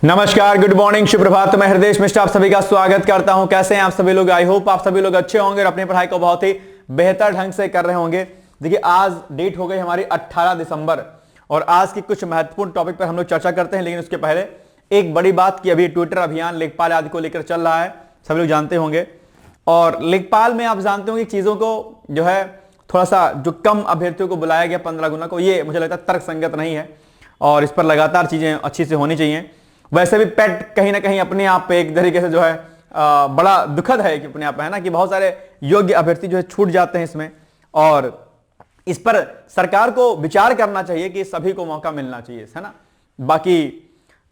नमस्कार, good morning, शुभ प्रभात। मैं हृदय मिश्रा आप सभी का स्वागत करता हूं। कैसे हैं आप सभी लोग? आई होप आप सभी लोग अच्छे होंगे और अपनी पढ़ाई को बहुत ही बेहतर ढंग से कर रहे होंगे। देखिए, आज डेट हो गई हमारी 18 दिसंबर और आज की कुछ महत्वपूर्ण टॉपिक पर हम लोग चर्चा करते हैं। लेकिन उसके पहले एक बड़ी बात कि अभी ट्विटर अभियान लेखपाल आदि को लेकर चल रहा है, सभी लोग जानते होंगे। और लेखपाल में आप जानते होंगे चीजों को जो है थोड़ा सा जो कम अभ्यर्थियों को बुलाया गया 15 गुना को, ये मुझे लगता है तर्कसंगत नहीं है और इस पर लगातार चीजें अच्छी से होनी चाहिए। वैसे भी पेट कहीं ना कहीं अपने आप पे एक तरीके से जो है बड़ा दुखद है कि अपने आप है ना कि बहुत सारे योग्य अभ्यर्थी जो है छूट जाते हैं इसमें, और इस पर सरकार को विचार करना चाहिए कि सभी को मौका मिलना चाहिए, है ना। बाकी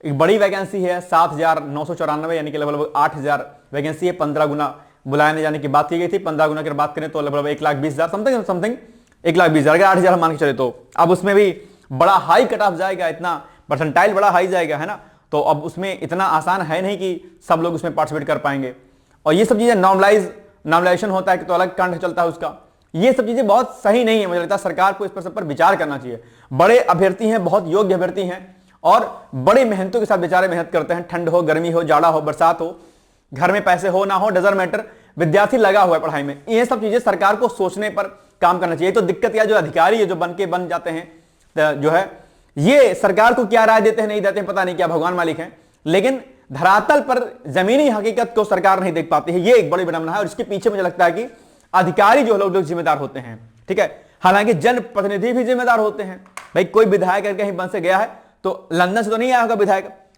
एक बड़ी वैकेंसी है 7,994 यानी कि लगभग 8,000 वैकेंसी है। 15 गुना बुलाने जाने की बात की गई थी। 15 गुना की बात करें तो लगभग 1,20,000 समथिंग 1,20,000 अगर 8,000 मान के चले तो अब उसमें भी बड़ा हाई कट ऑफ जाएगा, इतना परसेंटाइल बड़ा हाई जाएगा, है ना। तो अब उसमें इतना आसान है नहीं कि सब लोग उसमें पार्टिसिपेट कर पाएंगे। और ये सब चीजें नॉर्मलाइजेशन होता है कि तो अलग कांड चलता है उसका, ये सब चीजें बहुत सही नहीं है। मुझे लगता है सरकार को इस पर सब पर विचार करना चाहिए। बड़े अभ्यर्थी हैं, बहुत योग्य अभ्यर्थी हैं और बड़ी मेहनतों के साथ बेचारे मेहनत करते हैं। ठंड हो, गर्मी हो, जाड़ा हो, बरसात हो, घर में पैसे हो ना हो, डजंट मैटर, विद्यार्थी लगा हुआ है पढ़ाई में। ये सब चीजें सरकार को सोचने पर काम करना चाहिए। तो दिक्कत या जो अधिकारी है जो बन जाते हैं जो है, ये सरकार को क्या राय देते हैं नहीं देते हैं पता नहीं, क्या भगवान मालिक हैं, लेकिन धरातल पर जमीनी हकीकत को सरकार नहीं देख पाती है। ये एक बड़ी विडंबना है और इसके पीछे मुझे लगता है कि अधिकारी जो लोग जिम्मेदार होते हैं, ठीक है। हालांकि जनप्रतिनिधि भी जिम्मेदार होते हैं। भाई कोई विधायक अगर कहीं बन से गया है तो लंदन से तो नहीं आया होगा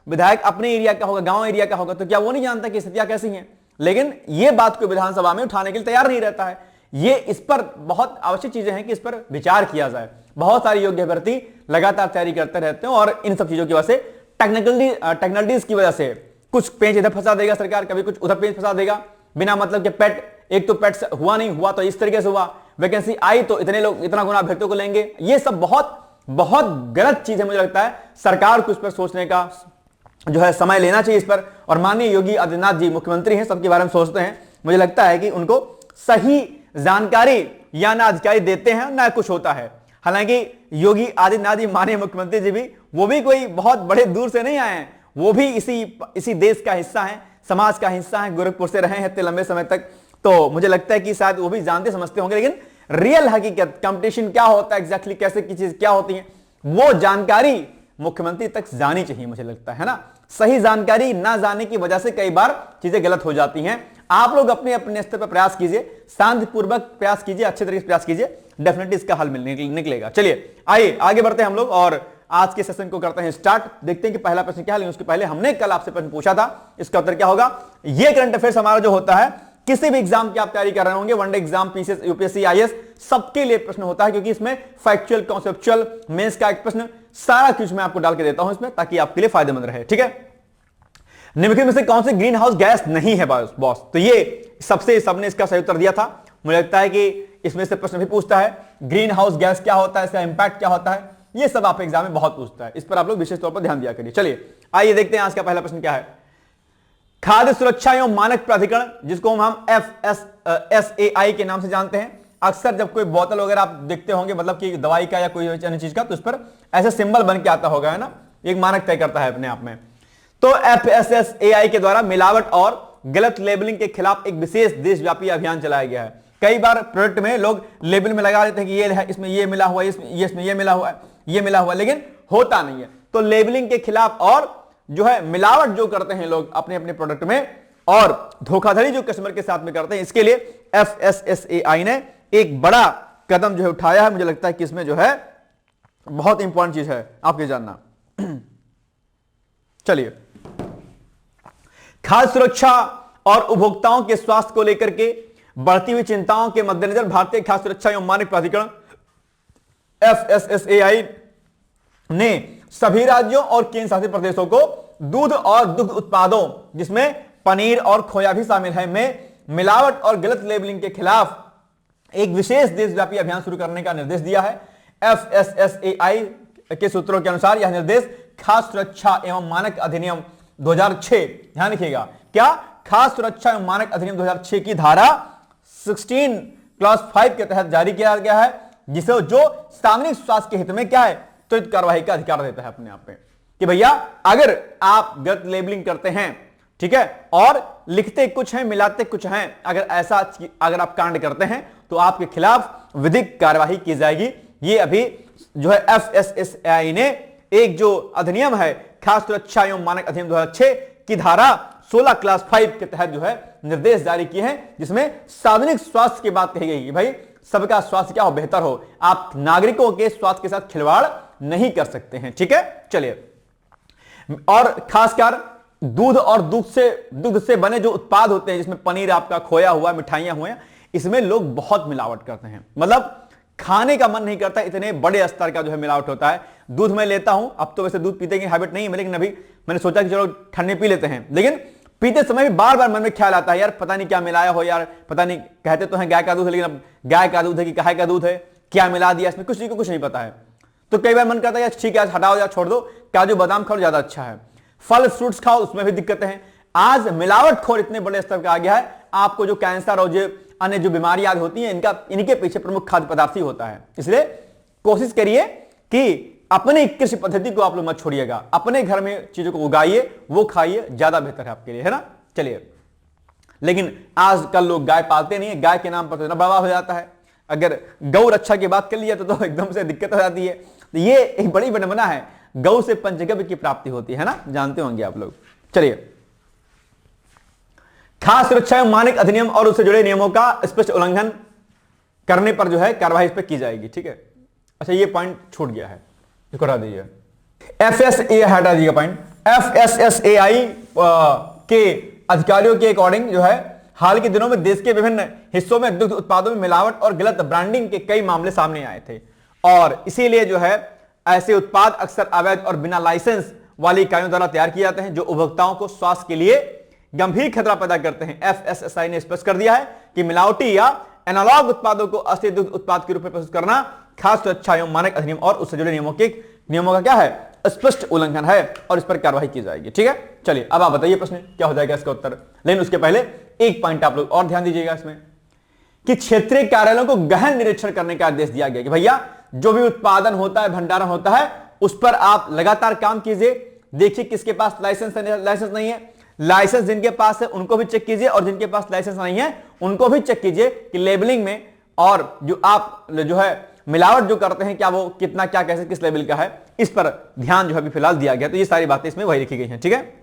विधायक अपने एरिया का होगा, गांव एरिया का होगा, तो क्या वो नहीं जानता कि स्थितियां कैसी हैं? लेकिन ये बात को विधानसभा में उठाने के लिए तैयार नहीं रहता है। ये इस पर बहुत आवश्यक चीजें हैं कि इस पर विचार किया जाए। बहुत सारे योग्य अभ्यर्थी लगातार तैयारी करते रहते हैं और इन सब चीजों की वजह से टेक्निकलिटीज की वजह से कुछ पेंच इधर फंसा देगा सरकार, कभी कुछ उधर पेंच फंसा देगा बिना मतलब के। पेट एक तो पेट हुआ नहीं हुआ तो इस तरीके से हुआ, वैकेंसी आई तो इतने लोग इतना गुना अभ्यर्थियों को लेंगे। ये सब बहुत बहुत गलत चीज है। मुझे लगता है सरकार को इस पर सोचने का जो है समय लेना चाहिए इस पर। और माननीय योगी आदित्यनाथ जी मुख्यमंत्री हैं, सबके बारे में सोचते हैं। मुझे लगता है कि उनको सही जानकारी या ना अधिकारी देते हैं ना कुछ होता है। हालांकि योगी आदित्यनाथ जी माननीय मुख्यमंत्री जी भी वो भी कोई बहुत बड़े दूर से नहीं आए हैं, वो भी इसी देश का हिस्सा हैं, समाज का हिस्सा हैं, गोरखपुर से रहे हैं इतने लंबे समय तक। तो मुझे लगता है कि शायद वो भी जानते समझते होंगे, लेकिन रियल हकीकत कंपटीशन क्या होता है, एग्जैक्टली कैसे की चीज क्या होती है, वो जानकारी मुख्यमंत्री तक जानी चाहिए। मुझे लगता है ना, सही जानकारी ना जाने की वजह से कई बार चीजें गलत हो जाती हैं। आप लोग अपने अपने स्तर पर प्रयास कीजिए, शांतिपूर्वक प्रयास कीजिए, अच्छे तरीके से प्रयास कीजिए, डेफिनेटली इसका हल निकलेगा। चलिए आइए आगे बढ़ते हैं हम लोग और आज के सेशन को करते हैं स्टार्ट। देखते हैं कि पहला प्रश्न क्या है। लेकिन उसके पहले हमने कल आपसे प्रश्न पूछा था, इसका उत्तर क्या होगा। ये करंट अफेयर्स हमारा जो होता है, किसी भी एग्जाम की आप तैयारी कर रहे होंगे, one day exam, PCS, UPSC, IAS, सबके लिए प्रश्न होता है, क्योंकि इसमें फैक्चुअल, कॉन्सेप्चुअल, मेंस का एक प्रश्न, सारा कुछ मैं आपको डाल के देता हूं इसमें, ताकि आपके लिए फायदेमंद रहे, ठीक है। निम्नलिखित में से कौन सी ग्रीन हाउस गैस नहीं है बॉस? तो ये सबने इसका सही उत्तर दिया था। मुझे लगता है कि इसमें से प्रश्न भी पूछता है, ग्रीन हाउस गैस क्या होता है, इसका इंपैक्ट क्या होता है, ये सब आप एग्जाम में बहुत पूछता है। इस पर आप लोग विशेष तौर पर ध्यान दिया करिए। चलिए आइए देखते हैं आज का पहला प्रश्न क्या है। खाद्य सुरक्षा एवं मानक प्राधिकरण, जिसको हम FSSAI के नाम से जानते हैं, अक्सर जब कोई बोतल वगैरह आप देखते होंगे, मतलब कि दवाई का या कोई अन्य चीज का, तो उस पर ऐसे सिंबल बन के आता होगा, है ना, एक मानक तय करता है अपने आप में। तो FSSAI के द्वारा मिलावट और गलत लेबलिंग के खिलाफ एक विशेष देशव्यापी अभियान चलाया गया है। कई बार प्रोडक्ट में लोग लेबल में लगा देते हैं कि ये है, इसमें ये मिला हुआ है, इसमें ये मिला हुआ है, ये मिला हुआ है, लेकिन होता नहीं है। तो लेबलिंग के खिलाफ और जो है मिलावट जो करते हैं लोग अपने अपने प्रोडक्ट में, और धोखाधड़ी जो कस्टमर के साथ में करते हैं, इसके लिए FSSAI ने एक बड़ा कदम जो है उठाया है। मुझे लगता है कि इसमें जो है बहुत इंपॉर्टेंट चीज है आपके जानना। चलिए, खाद्य सुरक्षा और उपभोक्ताओं के स्वास्थ्य को लेकर के बढ़ती हुई चिंताओं के मद्देनजर भारतीय खाद्य सुरक्षा एवं मानक प्राधिकरण FSSAI ने सभी राज्यों और केंद्र शासित प्रदेशों को दूध और दुग्ध उत्पादों, जिसमें पनीर और खोया भी शामिल है, में मिलावट और गलत लेबलिंग के खिलाफ एक विशेष देशव्यापी अभियान शुरू करने का निर्देश दिया है। FSSAI के सूत्रों के अनुसार यह निर्देश खाद्य सुरक्षा एवं मानक अधिनियम 2006, ध्यान रखिएगा, क्या खाद्य सुरक्षा एवं मानक अधिनियम 2006 की धारा 16(5) के तहत जारी किया गया है, जिसे जो सार्वजनिक स्वास्थ्य के हित में क्या है, त्वरित कार्रवाई का अधिकार देता है अपने आप में। कि भैया अगर आप गलत लेबलिंग करते हैं, ठीक है, और लिखते कुछ हैं मिलाते कुछ हैं, अगर आप कांड करते हैं तो आपके खिलाफ विधिक कार्यवाही की जाएगी। ये अभी जो है FSSAI ने एक जो अधिनियम है, खास सुरक्षा एवं मानक अधिनियम 2006 की धारा 16 क्लास 5 के तहत जो है निर्देश जारी किए हैं, जिसमें सार्वजनिक स्वास्थ्य की बात कही गई कि भाई सबका स्वास्थ्य क्या हो, बेहतर हो, आप नागरिकों के स्वास्थ्य के साथ खिलवाड़ नहीं कर सकते हैं। ठीक है, चलिए, और खासकर दूध और दूध से बने जो उत्पाद होते हैं, जिसमें पनीर आपका, खोया हुआ, मिठाइयां हुए, इसमें लोग बहुत मिलावट करते हैं, मतलब खाने का मन नहीं करता, इतने बड़े स्तर का जो है मिलावट होता है। दूध मैं लेता हूं, अब तो वैसे दूध पीते की हैबिट नहीं है, लेकिन अभी मैंने सोचा कि चलो ठंडे पी लेते हैं, लेकिन पीते समय भी बार बार मन में ख्याल आता है, यार पता नहीं क्या मिलाया हो, यार पता नहीं, कहते तो हैं गाय का दूध है, लेकिन अब गाय का दूध है कि गाय का दूध है, क्या मिला दिया इसमें, कुछ नहीं पता है। तो कई बार मन करता है यार ठीक है हटाओ या छोड़ दो, काजू बादाम खाओ ज्यादा अच्छा है, फल फ्रूट्स खाओ, उसमें भी दिक्कतें हैं। आज मिलावट खोर इतने बड़े स्तर का आ गया है, आपको जो कैंसर और जो अन्य जो बीमारियां होती हैं, इनके पीछे प्रमुख खाद्य पदार्थ ही होता है। इसलिए कोशिश करिए कि अपनी कृषि पद्धति को आप लोग मत छोड़िएगा, अपने घर में चीजों को उगाइए, वो खाइए, ज्यादा बेहतर है आपके लिए, है ना। चलिए, लेकिन आजकल लोग गाय पालते नहीं है, गाय के नाम पर तो इतना बर्बाद हो जाता है। अगर गौ रक्षा की बात कर लिया तो एकदम से दिक्कत हो जाती है। तो ये एक बड़ी विडंबना है, गौ से पंचगव्य की प्राप्ति होती है ना, जानते होंगे आप लोग। चलिए, खास सुरक्षा एवं मानक अधिनियम और उससे जुड़े नियमों का स्पष्ट उल्लंघन करने पर जो है कार्यवाही इस पर की जाएगी। ठीक है, अच्छा ये पॉइंट छूट गया है, इसको हटा दीजिए। FSA हटा दीजिएगा पॉइंट। FSSAI के अधिकारियों के अकॉर्डिंग जो है हाल के दिनों में देश के विभिन्न हिस्सों में दुग्ध उत्पादों में मिलावट और गलत ब्रांडिंग के कई मामले सामने आए थे, और इसीलिए जो है ऐसे उत्पाद अक्सर अवैध और बिना लाइसेंस वाली इकाइयों द्वारा तैयार किए जाते हैं, जो उपभोक्ताओं को स्वास्थ्य के लिए गंभीर खतरा पैदा करते हैं। FSSAI ने स्पष्ट कर दिया है कि मिलावटी या एनालॉग उत्पादों को असली दुग्ध उत्पाद के रूप में प्रस्तुत करना खास सुरक्षा एवं मानक अधिनियम और उससे जुड़े नियमों का क्या है, स्पष्ट उल्लंघन है, और इस पर कार्रवाई की जाएगी। ठीक है, चलिए अब आप बताइए प्रश्न क्या हो जाएगा इसका उत्तर। लेकिन उसके पहले एक पॉइंट आप लोग और ध्यान दीजिएगा इसमें, कि क्षेत्रीय कार्यालयों को गहन निरीक्षण करने का आदेश दिया गया कि भैया जो भी उत्पादन होता है, भंडारण होता है, उस पर आप लगातार काम कीजिए, देखिए किसके पास लाइसेंस नहीं है, लाइसेंस जिनके पास है उनको भी चेक कीजिए, और जिनके पास लाइसेंस नहीं है उनको भी चेक कीजिए कि लेबलिंग में और जो आप जो है मिलावट जो करते हैं, क्या वो कितना, क्या, कैसे, किस लेवल का है, इस पर ध्यान जो है अभी फिलहाल दिया गया। तो ये सारी बातें इसमें वही लिखी गई हैं। ठीक है,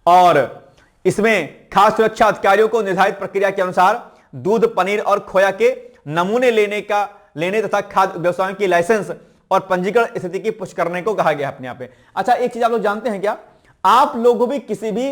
और इसमें खास सुरक्षा अधिकारियों को निर्धारित प्रक्रिया के अनुसार दूध, पनीर और खोया के नमूने लेने तथा खाद्य व्यवसायों की लाइसेंस और पंजीकरण स्थिति की पुष्टि करने को कहा गया है अपने यहाँ पे। अच्छा, एक चीज आप लोग जानते हैं क्या, आप लोगों भी किसी भी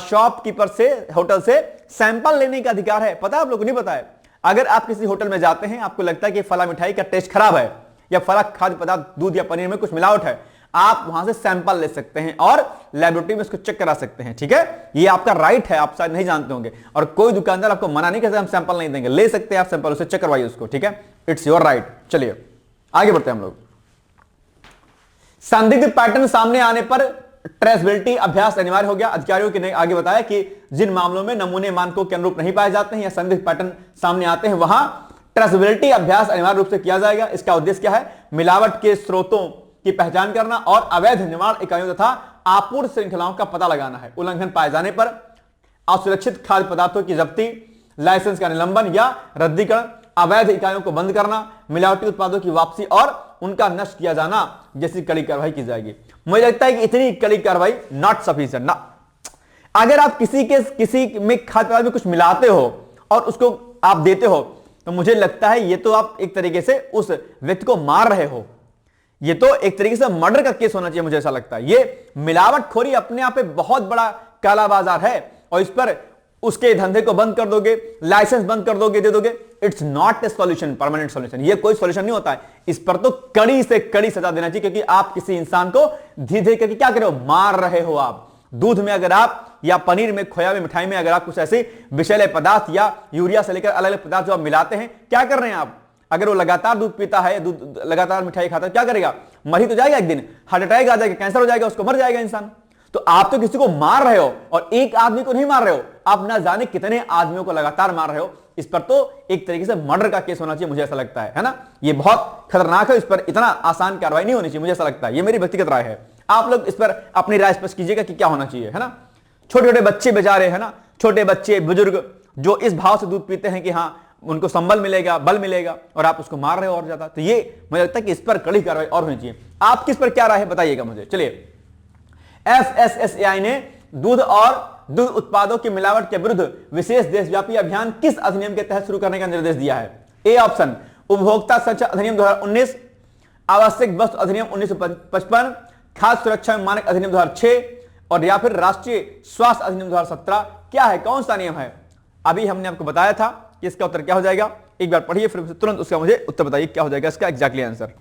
शॉपकीपर से, होटल से सैंपल लेने का अधिकार है, पता है आप लोगों को? नहीं पता है? अगर आप किसी होटल में जाते हैं, आपको लगता है कि फला मिठाई का टेस्ट खराब है या फला खाद्य पदार्थ दूध या पनीर में कुछ मिलावट है, आप वहां से सैंपल ले सकते हैं और लेबोरेटरी में इसको चेक करा सकते हैं। ठीक है, ये आपका राइट है, आप शायद नहीं जानते होंगे, और कोई दुकानदार आपको मना नहीं करता हम सैंपल नहीं देंगे, ले सकते हैं आप सैंपल, उसे चेक करवाइए उसको। ठीक है, इट्स योर राइट। चलिए आगे बढ़ते हैं हम लोग। संदिग्ध पैटर्न सामने आने पर ट्रेसेबिलिटी अभ्यास अनिवार्य हो गया। अधिकारियों ने आगे बताया कि जिन मामलों में नमूने मानकों के अनुरूप नहीं पाए जाते हैं या संदिग्ध पैटर्न सामने आते हैं, वहां ट्रेसेबिलिटी अभ्यास अनिवार्य रूप से किया जाएगा। इसका उद्देश्य क्या है? मिलावट के स्रोतों की पहचान करना और अवैध निर्माण इकाइयों तथा आपूर्ति श्रृंखलाओं का पता लगाना है। उल्लंघन पाए जाने पर असुरक्षित खाद्य पदार्थों की जब्ती, लाइसेंस का निलंबन या रद्दीकरण, अवैध इकाइयों को बंद करना, मिलावटी उत्पादों की वापसी और उनका नष्ट किया जाना जैसी कड़ी कार्रवाई की जाएगी। मुझे लगता है कि इतनी कड़ी कार्रवाई नॉट सफिशिएंट ना। अगर आप किसी में खाद्य पदार्थ में कुछ मिलाते हो और उसको आप देते हो, तो मुझे लगता है ये तो आप एक तरीके से उस व्यक्ति को मार रहे हो। ये तो एक तरीके से मर्डर का केस होना चाहिए, मुझे ऐसा लगता है। ये मिलावटखोरी अपने आप में बहुत बड़ा काला बाजार है, और इस पर उसके धंधे को बंद कर दोगे, लाइसेंस बंद कर दोगे, दे दोगे, it's not a solution, permanent solution. ये कोई सॉल्यूशन नहीं होता है। इस पर तो कड़ी से कड़ी सजा देना चाहिए, क्योंकि आप किसी इंसान को धीरे धीरे करके क्या कर रहे हो? मार रहे हो आप। दूध में अगर आप, या पनीर में, खोया में, मिठाई में अगर आप कुछ ऐसे विषैले पदार्थ या यूरिया से लेकर अलग अलग पदार्थ जो आप मिलाते हैं, क्या कर रहे हैं आप? अगर वो लगातार दूध पीता है, दूध लगातार मिठाई खाता है, क्या करेगा? मर ही तो जाएगा एक दिन, हार्ट अटैक आ जाएगा, कैंसर हो जाएगा, उसको मर जाएगा इंसान। तो आप तो किसी को मार रहे हो, और एक आदमी को नहीं मार रहे हो, आप ना जाने कितने आदमियों को लगातार मार रहे हो। इस पर तो एक तरीके से मर्डर का केस होना चाहिए, मुझे ऐसा लगता है ना। ये बहुत खतरनाक है, इस पर इतना आसान कार्रवाई नहीं होनी चाहिए, मुझे ऐसा लगता है। ये मेरी व्यक्तिगत राय है। आप लोग इस पर अपनी राय स्पष्ट कीजिएगा कि क्या होना चाहिए, है ना। छोटे छोटे बच्चे बेचारे, है ना, छोटे बच्चे बुजुर्ग जो इस भाव से दूध पीते हैं कि हाँ उनको संबल मिलेगा, बल मिलेगा, और आप उसको मार रहे हो और ज्यादा, तो ये मुझे लगता है कि इस पर कड़ी कार्रवाई और होनी चाहिए। आपकी इस पर क्या राय है बताइएगा मुझे। चलिए, FSSAI ने दूध और दूध उत्पादों की मिलावट के विरुद्ध विशेष देशव्यापी अभियान किस अधिनियम के तहत शुरू करने का निर्देश दिया है? ए ऑप्शन उपभोक्ता संरक्षण अधिनियम 2019, आवश्यक वस्तु अधिनियम 1955, खाद्य सुरक्षा एवं मानक अधिनियम 2006, और या फिर राष्ट्रीय स्वास्थ्य अधिनियम 2017। क्या है, कौन सा नियम है? अभी हमने आपको बताया था कि इसका उत्तर क्या हो जाएगा। एक बार पढ़िए फिर तुरंत उसका मुझे उत्तर बताइए क्या हो जाएगा इसका एग्जैक्टली आंसर।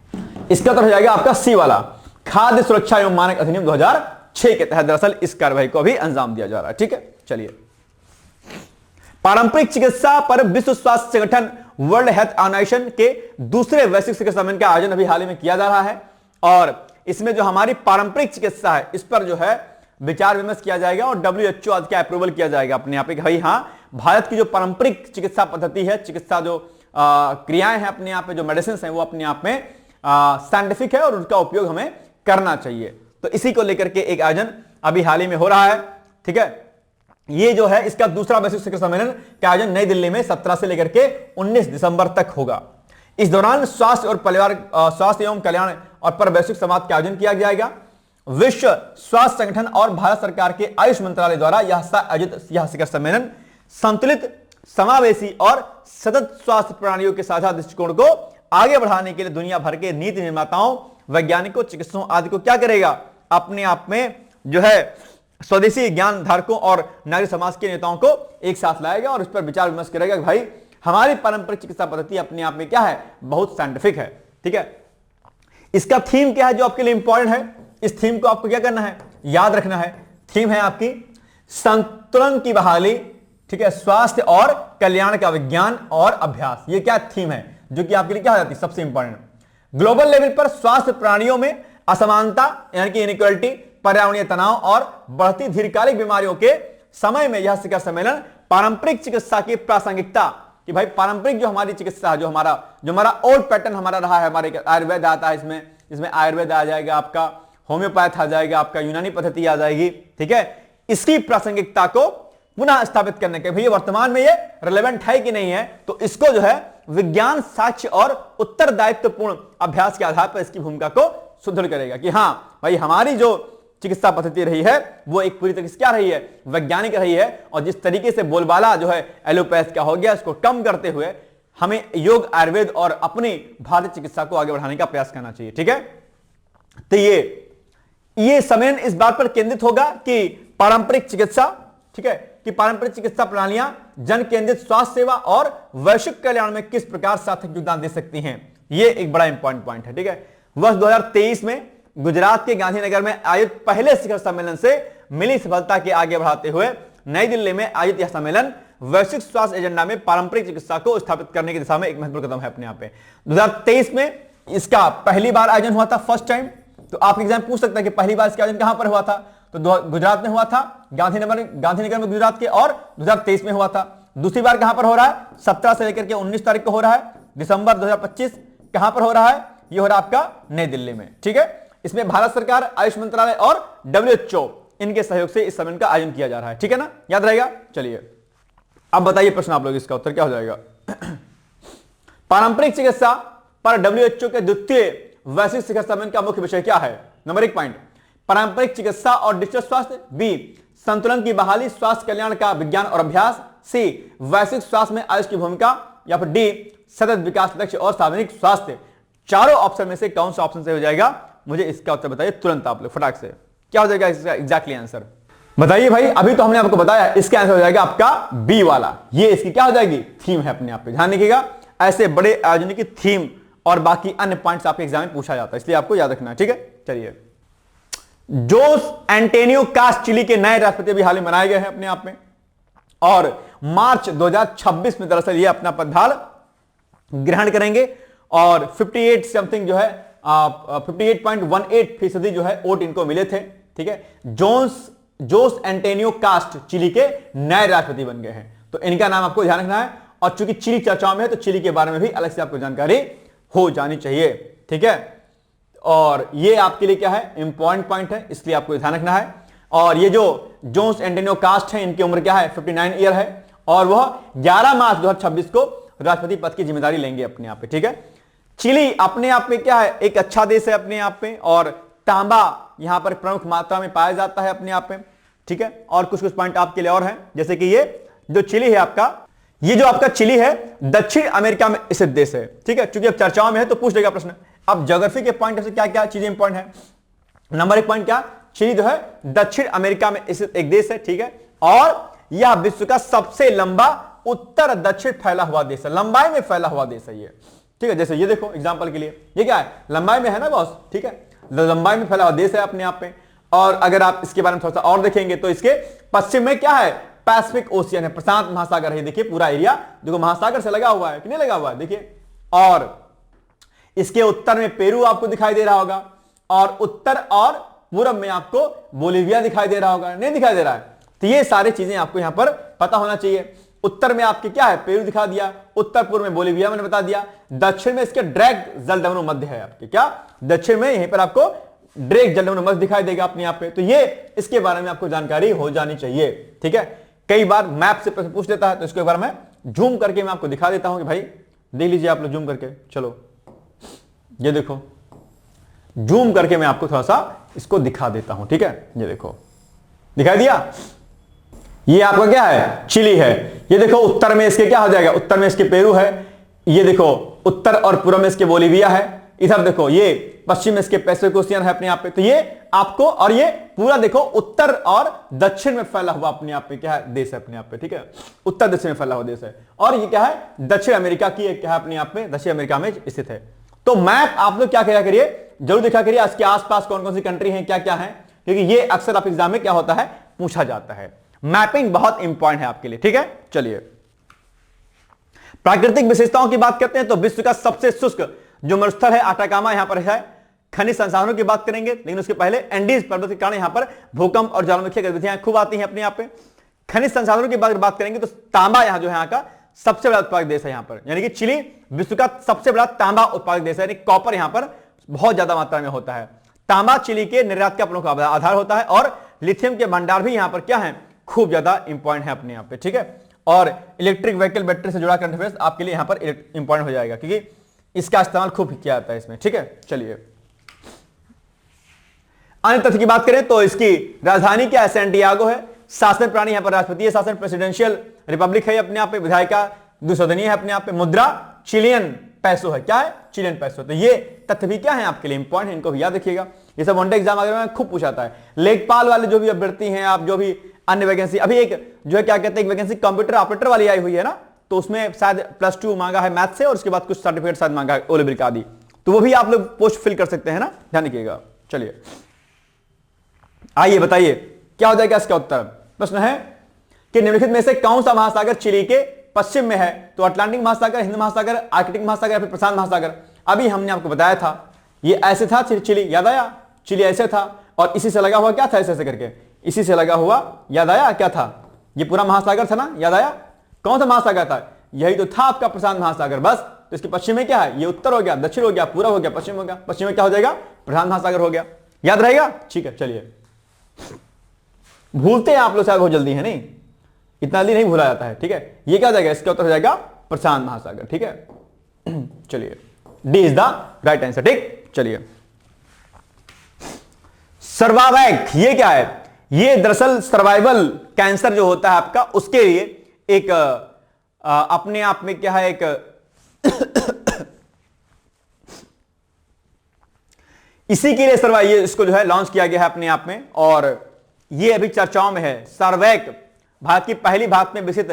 इसका उत्तर हो जाएगा आपका सी वाला, खाद्य सुरक्षा एवं मानक अधिनियम 2006 के तहत दरअसल इस कार्रवाई को भी अंजाम दिया जा रहा है। ठीक है, चलिए। पारंपरिक चिकित्सा पर विश्व स्वास्थ्य संगठन वर्ल्ड हेल्थ ऑर्गेनाइजेशन के दूसरे वैश्विक शिखर सम्मेलन का आयोजन अभी हाल ही में किया जा रहा है, और इसमें जो हमारी पारंपरिक चिकित्सा है इस पर जो है विचार विमर्श किया जाएगा और WHO आदि का अप्रूवल किया जाएगा अपने आप में। भाई हाँ, भारत की जो पारंपरिक चिकित्सा पद्धति है, चिकित्सा जो क्रियाएं हैं अपने आप में, जो मेडिसिन है वो अपने आप में साइंटिफिक है और उनका उपयोग हमें करना चाहिए। तो इसी को लेकर के एक आयोजन अभी हाल ही में हो रहा है। ठीक है, ये जो है इसका दूसरा वैश्विक शिखर सम्मेलन का आयोजन नई दिल्ली में 17 से लेकर के 19 दिसंबर तक होगा। इस दौरान स्वास्थ्य और परिवार स्वास्थ्य एवं कल्याण और पर वैश्विक संवाद का आयोजन किया जाएगा। विश्व स्वास्थ्य संगठन और भारत सरकार के आयुष मंत्रालय द्वारा यह शिखर सम्मेलन संतुलित, समावेशी और सतत स्वास्थ्य प्रणालियों के साझा दृष्टिकोण को आगे बढ़ाने के लिए दुनिया भर के नीति निर्माताओं, वैज्ञानिकों, चिकित्सकों आदि को क्या करेगा, अपने आप में जो है स्वदेशी ज्ञान धारकों और नागरिक समाज के नेताओं को एक साथ लाएगा और इस पर विचार विमर्श करेगा कि भाई हमारी पारंपरिक चिकित्सा पद्धति अपने आप में क्या है, बहुत साइंटिफिक है। ठीक है, इसका थीम क्या है जो आपके लिए इंपॉर्टेंट है, इस थीम को आपको क्या करना है, याद रखना है। थीम है आपकी संतुलन की बहाली, ठीक है, स्वास्थ्य और कल्याण का विज्ञान और अभ्यास। ये क्या थीम है जो कि आपके लिए क्या हो जाती है, सबसे इंपॉर्टेंट। ग्लोबल लेवल पर स्वास्थ्य प्राणियों में असमानता यानी कि इनइक्वालिटी, पर्यावरणीय तनाव और बढ़ती दीर्घकालिक बीमारियों के समय में यह शिखर सम्मेलन पारंपरिक चिकित्सा की प्रासंगिकता, कि भाई पारंपरिक जो हमारी चिकित्सा है, जो हमारा ओल्ड पैटर्न हमारा रहा है, हमारे आयुर्वेद आता है, इसमें आयुर्वेद आ जाएगा, आपका होम्योपैथ आ जाएगा, आपका यूनानी पद्धति आ जाएगी। ठीक है, इसकी प्रासंगिकता को पुनः स्थापित करने के, भैया वर्तमान में ये रिलेवेंट है कि नहीं है, तो इसको जो है विज्ञान, साक्ष्य और उत्तरदायित्वपूर्ण अभ्यास के आधार पर इसकी भूमिका को सुदृढ़ करेगा कि हाँ भाई हमारी जो चिकित्सा पद्धति रही है वो एक पूरी तरीके से क्या रही है, वैज्ञानिक रही है, और जिस तरीके से बोलबाला जो है एलोपैथ का हो गया, इसको कम करते हुए हमें योग, आयुर्वेद और अपनी भारतीय चिकित्सा को आगे बढ़ाने का प्रयास करना चाहिए। ठीक है, तो ये सम्मेलन इस बात पर केंद्रित होगा कि पारंपरिक चिकित्सा, ठीक है, कि पारंपरिक चिकित्सा प्रणालियां जन केंद्रित स्वास्थ्य सेवा और वैश्विक कल्याण में किस प्रकार सार्थक योगदान दे सकती हैं। यह एक बड़ा इंपॉर्टेंट पॉइंट है। ठीक है, वर्ष 2023 में गुजरात के गांधीनगर में आयोजित पहले शिखर सम्मेलन से मिली सफलता के आगे बढ़ाते हुए नई दिल्ली में आयोजित यह सम्मेलन वैश्विक स्वास्थ्य एजेंडा में पारंपरिक चिकित्सा को स्थापित करने की दिशा में एक महत्वपूर्ण कदम है अपने आप में। 2023 में इसका पहली बार आयोजन हुआ था, फर्स्ट टाइम। तो आप एग्जाम पूछ सकते हैं कि पहली बार इसका आयोजन कहां पर हुआ था, तो गुजरात में हुआ था, गांधीनगर में गुजरात के, और 2023 में हुआ था। दूसरी बार कहां पर हो रहा है, 17 से लेकर के 19 तारीख को हो रहा है, दिसंबर 2025। कहां पर हो रहा है, यह हो रहा है आपका नई दिल्ली में। ठीक है, इसमें भारत सरकार, आयुष मंत्रालय और WHO इनके सहयोग से इस सम्मेलन का आयोजन किया जा रहा है। ठीक है ना, याद रहेगा। चलिए अब बताइए प्रश्न आप लोग, इसका उत्तर क्या हो जाएगा। पारंपरिक चिकित्सा पर WHO के द्वितीय वैश्विक शिखर सम्मेलन का मुख्य विषय क्या है। नंबर 1 पॉइंट, पारंपरिक चिकित्सा और डिजिटल स्वास्थ्य। बी, संतुलन की बहाली, स्वास्थ्य कल्याण का विज्ञान और अभ्यास। सी, वैश्विक स्वास्थ्य में आयुष की भूमिका। या फिर डी, सतत विकास लक्ष्य और सार्वजनिक स्वास्थ्य। चारों ऑप्शन में से कौन सा ऑप्शन सही हो जाएगा, मुझे इसका उत्तर बताइए तुरंत आप लोग फटाक से। क्या हो जाएगा इसका एग्जैक्टली आंसर बताइए भाई। अभी तो हमने आपको बताया, इसका आंसर हो जाएगा आपका बी वाला। ये इसकी क्या हो जाएगी, थीम है अपने आप पे। ध्यान रखिएगा, ऐसे बड़े आयोजन की थीम और बाकी अन्य पॉइंट्स आपके एग्जाम में पूछा जाता है, इसलिए आपको याद रखना है। ठीक है, चलिए। जोस एंटोनियो कास्ट चिली के नए राष्ट्रपति अभी हाल ही बनाए गए हैं अपने आप में, और मार्च 2026 में दरअसल ये अपना पदभार ग्रहण करेंगे, और 58 समथिंग जो है 58.18% जो है वोट इनको मिले थे। ठीक है, जोस एंटोनियो कास्ट चिली के नए राष्ट्रपति बन गए हैं, तो इनका नाम आपको ध्यान रखना है। और चूंकि चिली चर्चाओं में है तो चिली के बारे में भी अलग से आपको जानकारी हो जानी चाहिए। ठीक है, और ये आपके लिए क्या है, इंपॉर्टेंट पॉइंट है, इसलिए आपको ध्यान रखना है। और ये जो जोन्स एंटोनियो कास्ट है, इनकी उम्र क्या है, 59 ईयर है, और वह 11 मार्च 2026 को राष्ट्रपति पद की जिम्मेदारी लेंगे अपने आप पे, ठीक है। चिली अपने आप में क्या है, एक अच्छा देश है अपने आप में, और तांबा यहां पर प्रमुख मात्रा में पाया जाता है अपने आप में, ठीक है। और कुछ कुछ पॉइंट आपके लिए और हैं, जैसे कि ये जो चिली है आपका, ये जो आपका चिली है दक्षिण अमेरिका में स्थित देश है, ठीक है। चूंकि अब चर्चाओं में है तो पूछ लेगा प्रश्न। अब ज्योग्राफी के पॉइंट से क्या क्या चीजें इंपॉर्टेंट है। नंबर 1 पॉइंट क्या, चिली जो है दक्षिण अमेरिका में स्थित एक देश है, ठीक है। और यह विश्व का सबसे लंबा उत्तर दक्षिण फैला हुआ देश है, लंबाई में फैला हुआ देश है ये, ठीक है। जैसे ये देखो एग्जांपल के लिए, ये क्या है, लंबाई में है ना बॉस, ठीक है, लंबाई में फैला हुआ देश है अपने आप में। और अगर आप इसके बारे में थोड़ा सा और देखेंगे तो इसके पश्चिम में क्या है, पैसिफिक ओशियन है, प्रशांत महासागर है। देखिए पूरा एरिया देखो महासागर से लगा हुआ है कि नहीं लगा हुआ है, देखिए। और इसके उत्तर में पेरू आपको दिखाई दे रहा होगा, और उत्तर और पूर्व में आपको बोलिविया दिखाई दे रहा होगा, नहीं दिखाई दे रहा है। तो ये सारी चीजें आपको यहां पर पता होना चाहिए। उत्तर में आपके क्या है, पेरू दिखा दिया, उत्तर पूर्व में बोलिविया मैंने बता दिया, दक्षिण में इसके ड्रैग जलडमरू मध्य है आपके, क्या दक्षिण में यहीं पर आपको ड्रैग जलडमरू मध्य दिखाई देगा अपने आप पे। तो ये इसके बारे में आपको जानकारी हो जानी चाहिए, ठीक है। कई बार मैप से प्रश्न पूछ देता है, तो इसको एक बार मैं जूम करके मैं आपको दिखा देता हूं कि भाई देख लीजिए आप लोग जूम करके, चलो ये देखो, जूम करके मैं आपको थोड़ा सा इसको दिखा देता हूं, ठीक है। ये देखो दिखाई दिया, ये आपका क्या है, चिली है। ये देखो उत्तर में इसके क्या हो जाएगा, उत्तर में इसके पेरू है, ये देखो उत्तर और पूर्व में इसके बोलिविया है, इधर देखो ये पश्चिम में इसके पैसिफिक ओशियन है अपने आप पे। तो ये आपको, और ये पूरा देखो उत्तर और दक्षिण में फैला हुआ अपने आप पे क्या है, देश है अपने आप पे, ठीक है। उत्तर दक्षिण में फैला हुआ देश है, और ये क्या है, दक्षिण अमेरिका की क्या है अपने आप में, दक्षिण अमेरिका में स्थित है। तो मैप आप लोग क्या किया करिए, जरूर दिखा करिए इसके आसपास कौन कौन सी कंट्री है, क्या क्या है, क्योंकि ये अक्सर आप एग्जाम में क्या होता है, पूछा जाता है। मैपिंग बहुत इंपॉर्टेंट है आपके लिए, ठीक है। चलिए प्राकृतिक विशेषताओं की बात करते हैं तो विश्व का सबसे शुष्क जो मरुस्थल है आटाकामा यहां पर है। खनिज संसाधनों की बात करेंगे, लेकिन उसके पहले एंडीज पर्वत के कारण यहां पर भूकंप और ज्वालामुखी गतिविधियां खूब आती हैं अपने आप पे। खनिज संसाधनों की बात करेंगे तो तांबा यहां जो है, यहां का सबसे बड़ा उत्पादक देश है यहां पर, यानी कि चिली विश्व का सबसे बड़ा तांबा उत्पादक देश है, यानी कॉपर यहां पर बहुत ज्यादा मात्रा में होता है। तांबा चिली के निर्यात का प्रमुख आधार होता है, और लिथियम के भंडार भी यहां पर क्या है, खूब ज्यादा इंपॉर्टेंट है अपने आप पे, ठीक है। और इलेक्ट्रिक व्हीकल बैटरी से जुड़ा करंट अफेयर्स आपके लिए यहां पर इंपॉर्टेंट हो जाएगा, क्योंकि इसका इस्तेमाल खूब किया जाता है इसमें, ठीक है। चलिए अन्य तथ्य की बात करें तो इसकी राजधानी क्या है, सैंटियागो है। शासन प्राणी यहां पर राष्ट्रपतीय शासन, प्रेसिडेंशियल रिपब्लिक है अपने आप पे, विधायिका द्विसदनीय है अपने आप पे। मुद्रा चिलियन पैसो है, क्या है, चिलियन पैसो। तो ये तथ्य भी क्या है आपके लिए इंपॉर्टेंट, इनको भी याद रखिएगा, ये सब वनडे एग्जाम अगर में खूब पूछाता है। लेखपाल वाले जो भी अभ्यर्थी हैं, आप जो भी अन्य वैकेंसी, अभी एक जो है क्या कहते हैं, एक वैकेंसी कंप्यूटर ऑपरेटर वाली आई हुई है ना, तो उसमें शायद +2 मांगा है मैथ से, और उसके बाद कुछ सर्टिफिकेट शायद मांगा है ओ लेवल का आदि, तो वो भी आप लोग पोस्ट फिल कर सकते हैं ना, ध्यान रखिएगा। चलिए आइए बताइए क्या हो जाएगा इसका उत्तर। प्रश्न है कि निम्नलिखित में से कौन सा महासागर चिली के पश्चिम में है, तो अटलांटिक महासागर, हिंद महासागर, आर्कटिक महासागर या फिर प्रशांत महासागर। अभी हमने आपको बताया था ये ऐसे था चिली, याद आया, चिली ऐसे था, और इसी से लगा हुआ क्या था, ऐसे ऐसे करके इसी से लगा हुआ, याद आया क्या था, ये पूरा महासागर था ना, याद आया, कौन सा महासागर था, यही तो था आपका प्रशांत महासागर। बस तो इसके पश्चिम में क्या है, ये उत्तर हो गया, दक्षिण हो गया, पूरा हो गया, पश्चिम हो गया, पश्चिम में क्या हो जाएगा, प्रशांत महासागर हो गया, याद रहेगा, ठीक है। चलिए भूलते हैं आप लोग शायद बहुत जल्दी है, नहीं इतना जल्दी नहीं भूला जाता है, ठीक है। ये क्या हो जाएगा, इसका उत्तर हो जाएगा प्रशांत महासागर, ठीक है। चलिए D is the right answer, ठीक। चलिए सर्वावैक, ये क्या है, ये दरअसल सर्वाइवल कैंसर जो होता है आपका, उसके लिए एक अपने आप में क्या है, एक इसी के लिए ये इसको जो है लॉन्च किया गया है अपने आप में, और ये अभी चर्चाओं में है। सर्वैक भारत की पहली भारत में विकसित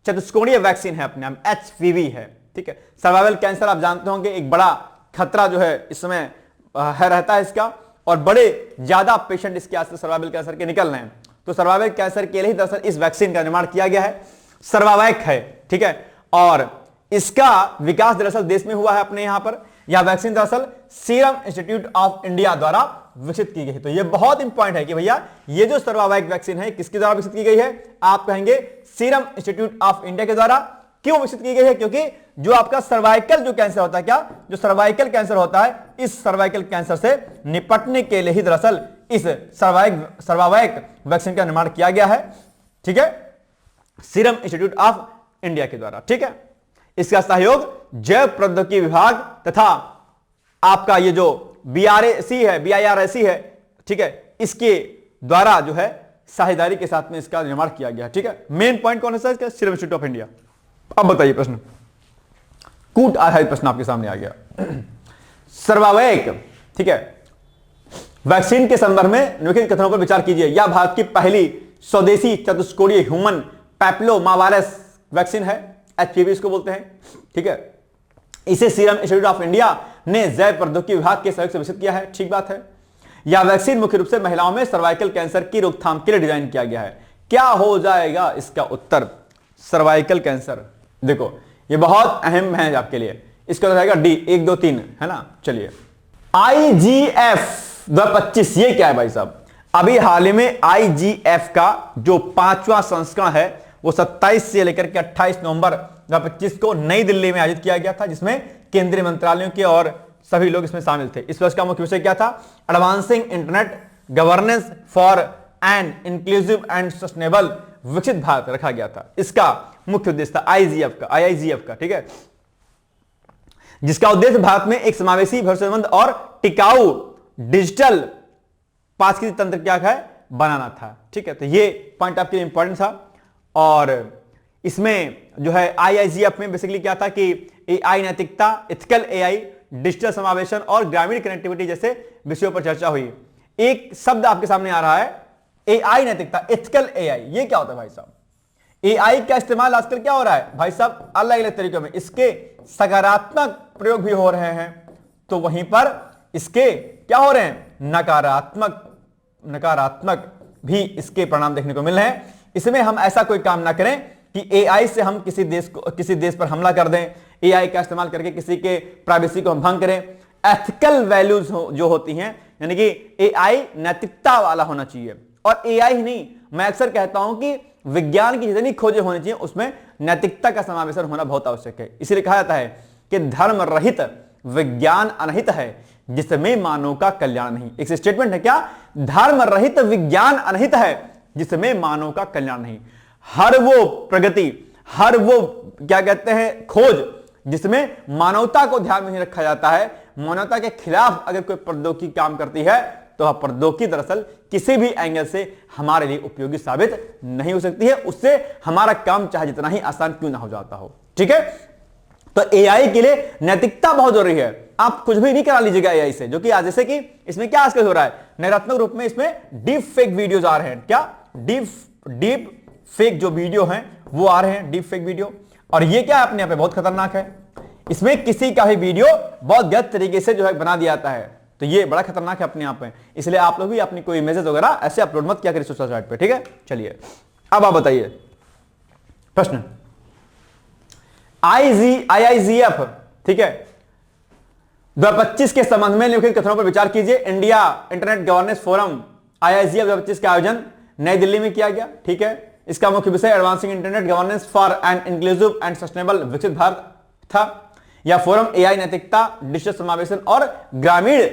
चतुष्कोणीय वैक्सीन है अपने आप, HPV है, ठीक है। सर्वाइवल कैंसर आप जानते होंगे एक बड़ा खतरा जो है इस समय है रहता है इसका, और बड़े ज्यादा पेशेंट इसके आसपास सर्वाइवल कैंसर के निकल रहे हैं। तो सर्वाइवल कैंसर के लिए दरअसल इस वैक्सीन का निर्माण किया गया है, सर्वावैक है, ठीक है। और इसका विकास दरअसल देश में हुआ है अपने यहां पर। यह वैक्सीन दरअसल सीरम इंस्टीट्यूट ऑफ इंडिया द्वारा विकसित की गई है। तो यह बहुत इंपॉर्टेंट है कि भैया ये जो सर्वावैक वैक्सीन है किसके द्वारा विकसित की गई है, आप कहेंगे सीरम इंस्टीट्यूट ऑफ इंडिया के द्वारा, क्यों विकसित की गई है? क्योंकि जो आपका सर्वाइकल जो कैंसर होता है, क्या जो सर्वाइकल कैंसर होता है, इस सर्वाइकल कैंसर से निपटने के लिए ही दरअसल इस सर्वाइक वैक्सीन का निर्माण किया गया है, ठीक है, सीरम इंस्टीट्यूट ऑफ इंडिया के द्वारा, ठीक है। इसका सहयोग जैव प्रौद्योगिकी विभाग तथा आपका ये जो BIRAC है, ठीक है, इसके द्वारा जो है साझेदारी के साथ में इसका निर्माण किया गया, ठीक है। मेन पॉइंट कौन है सर इसका? Serum institute of India. अब बताइए प्रश्न, कूट आधारित प्रश्न आपके सामने आ गया। सर्वावैक, ठीक है, वैक्सीन के संदर्भ में निम्नलिखित कथनों पर विचार कीजिए। यह भारत की पहली स्वदेशी चतुष्कोणीय ह्यूमन पैपिलोमावायरस वैक्सीन है, HPV इसको बोलते हैं, ठीक है। इसे सीरम इंस्टीट्यूट ऑफ इंडिया ने जैव प्रौद्योगिकी विभाग के सहयोग से विकसित किया है, ठीक बात है। यह वैक्सीन मुख्य रूप से महिलाओं में सर्वाइकल कैंसर की रोकथाम के लिए डिजाइन किया गया है। क्या हो जाएगा इसका उत्तर? Cervical cancer. देखो ये बहुत अहम है आपके लिए, इसका हो जाएगा डी, 1 2 3, है ना। चलिए, IGF 2025 ये क्या है भाई साहब? अभी हाल ही में IGF का जो 5वां संस्करण है वो 27 से लेकर के 28 नवंबर 2025 को नई दिल्ली में आयोजित किया गया था, जिसमें केंद्रीय मंत्रालयों के और सभी लोग इसमें शामिल थे। इस वर्ष का मुख्य विषय क्या था? Advancing internet governance for an inclusive and sustainable, विकसित भारत रखा गया था। इसका मुख्य उद्देश्य था IIGF का, ठीक है, जिसका उद्देश्य भारत में एक समावेशी, भरोसेमंद और टिकाऊ डिजिटल पारिस्थितिकी तंत्र क्या है बनाना था, ठीक है। तो ये पॉइंट आपके लिए इंपॉर्टेंट था। और इसमें जो है IIGF में बेसिकली क्या था कि AI नैतिकता, एथिकल AI, डिजिटल समावेशन और ग्रामीण कनेक्टिविटी जैसे विषयों पर चर्चा हुई। एक शब्द आपके सामने आ रहा है AI नैतिकता, एथिकल AI, ये क्या होता है भाई साहब? AI का इस्तेमाल आजकल क्या हो रहा है भाई साहब? अलग अलग तरीकों में इसके सकारात्मक प्रयोग भी हो रहे हैं, तो वहीं पर इसके क्या हो रहे हैं? नकारात्मक भी इसके परिणाम देखने को मिल रहे हैं। इसमें हम ऐसा कोई काम ना करें कि AI से हम किसी देश पर हमला कर दें, AI का इस्तेमाल करके किसी के प्राइवेसी को हम भंग करें। एथिकल वैल्यूज जो होती हैं, यानी कि AI नैतिकता वाला होना चाहिए। और AI ही नहीं, मैं अक्सर कहता हूं कि विज्ञान की जितनी खोजें होनी चाहिए उसमें नैतिकता का समावेशन होना बहुत आवश्यक है। इसलिए कहा जाता है कि धर्म रहित विज्ञान अनहित है, जिसमें मानव का कल्याण नहीं। एक स्टेटमेंट है क्या? धर्म रहित विज्ञान अनहित है, जिसमें मानव का कल्याण नहीं। हर वो प्रगति, हर वो क्या कहते हैं खोज, जिसमें मानवता को ध्यान में नहीं रखा जाता है, मानवता के खिलाफ अगर कोई प्रौद्योगिकी काम करती है, तो वह प्रौद्योगिकी दरअसल किसी भी एंगल से हमारे लिए उपयोगी साबित नहीं हो सकती है। उससे हमारा काम चाहे जितना ही आसान क्यों ना हो जाता हो, ठीक है। तो AI के लिए नैतिकता बहुत जरूरी है। आप कुछ भी नहीं करा लीजिएगा AI से, जो कि आज जैसे कि इसमें क्या आजकल हो रहा है, नकारात्मक रूप में इसमें डीप फेक वीडियोज आ रहे हैं। क्या डीप फेक जो वीडियो हैं वो आ रहे हैं, डीप फेक वीडियो। और ये क्या अपने आप में बहुत खतरनाक है। इसमें किसी का भी वीडियो बहुत गलत तरीके से जो है बना दिया जाता है, तो ये बड़ा खतरनाक है अपने आप में। इसलिए आप लोग भी अपनी कोई इमेजेस वगैरह ऐसे अपलोड मत किया करिए सोशल साइट पे, ठीक है। चलिए अब आप बताइए प्रश्न IIGF, ठीक है, 2025 के संबंध में निम्नलिखित कथनों पर विचार कीजिए। India internet governance forum IIGF 2025 का आयोजन नई दिल्ली में किया गया, ठीक है। इसका मुख्य विषय advancing internet governance for an inclusive and sustainable, विकसित भारत था। यह फोरम AI नैतिकता, डिजिटल समावेशन और ग्रामीण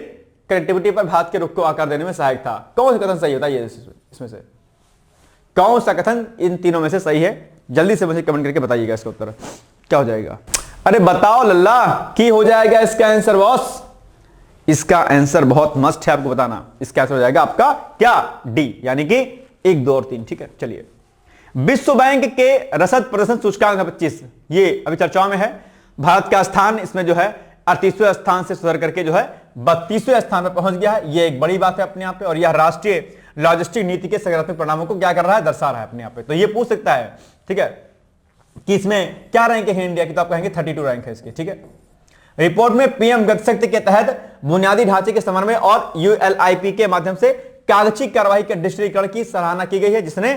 कनेक्टिविटी पर भारत के रुख को आकार देने में सहायक था। कौन सा कथन सही होता है? इसमें से कौन सा कथन इन तीनों में से सही है? जल्दी से मुझे कमेंट करके बताइएगा इसका उत्तर क्या हो जाएगा। अरे बताओ लल्ला, की हो जाएगा इसका आंसर बॉस? इसका आंसर बहुत मस्त है आपको बताना। इसका आंसर हो जाएगा आपका क्या? डी, यानी कि 1 2 और 3, ठीक है। चलिए, विश्व बैंक के रसद प्रदर्शन सूचकांक 25, ये अभी चर्चाओं में है। भारत का स्थान इसमें जो है 38वें स्थान से सुधर करके जो है 32वें स्थान पर पहुंच गया है। ये एक बड़ी बात है अपने आप पे, और यह राष्ट्रीय लॉजिस्टिक नीति के सकारात्मक परिणामों को क्या कर रहा है? दर्शा रहा है अपने आप पे। तो ये पूछ सकता है, ठीक है, कि इसमें क्या रैंक है इंडिया की, तो आप कहेंगे 32 रैंक है इसकी, ठीक है। रिपोर्ट में PM गतिशक्ति के तहत बुनियादी ढांचे के समन्वय और ULIP के माध्यम से कागजी कार्रवाई के डिजिटलीकरण की सराहना की गई है, जिसने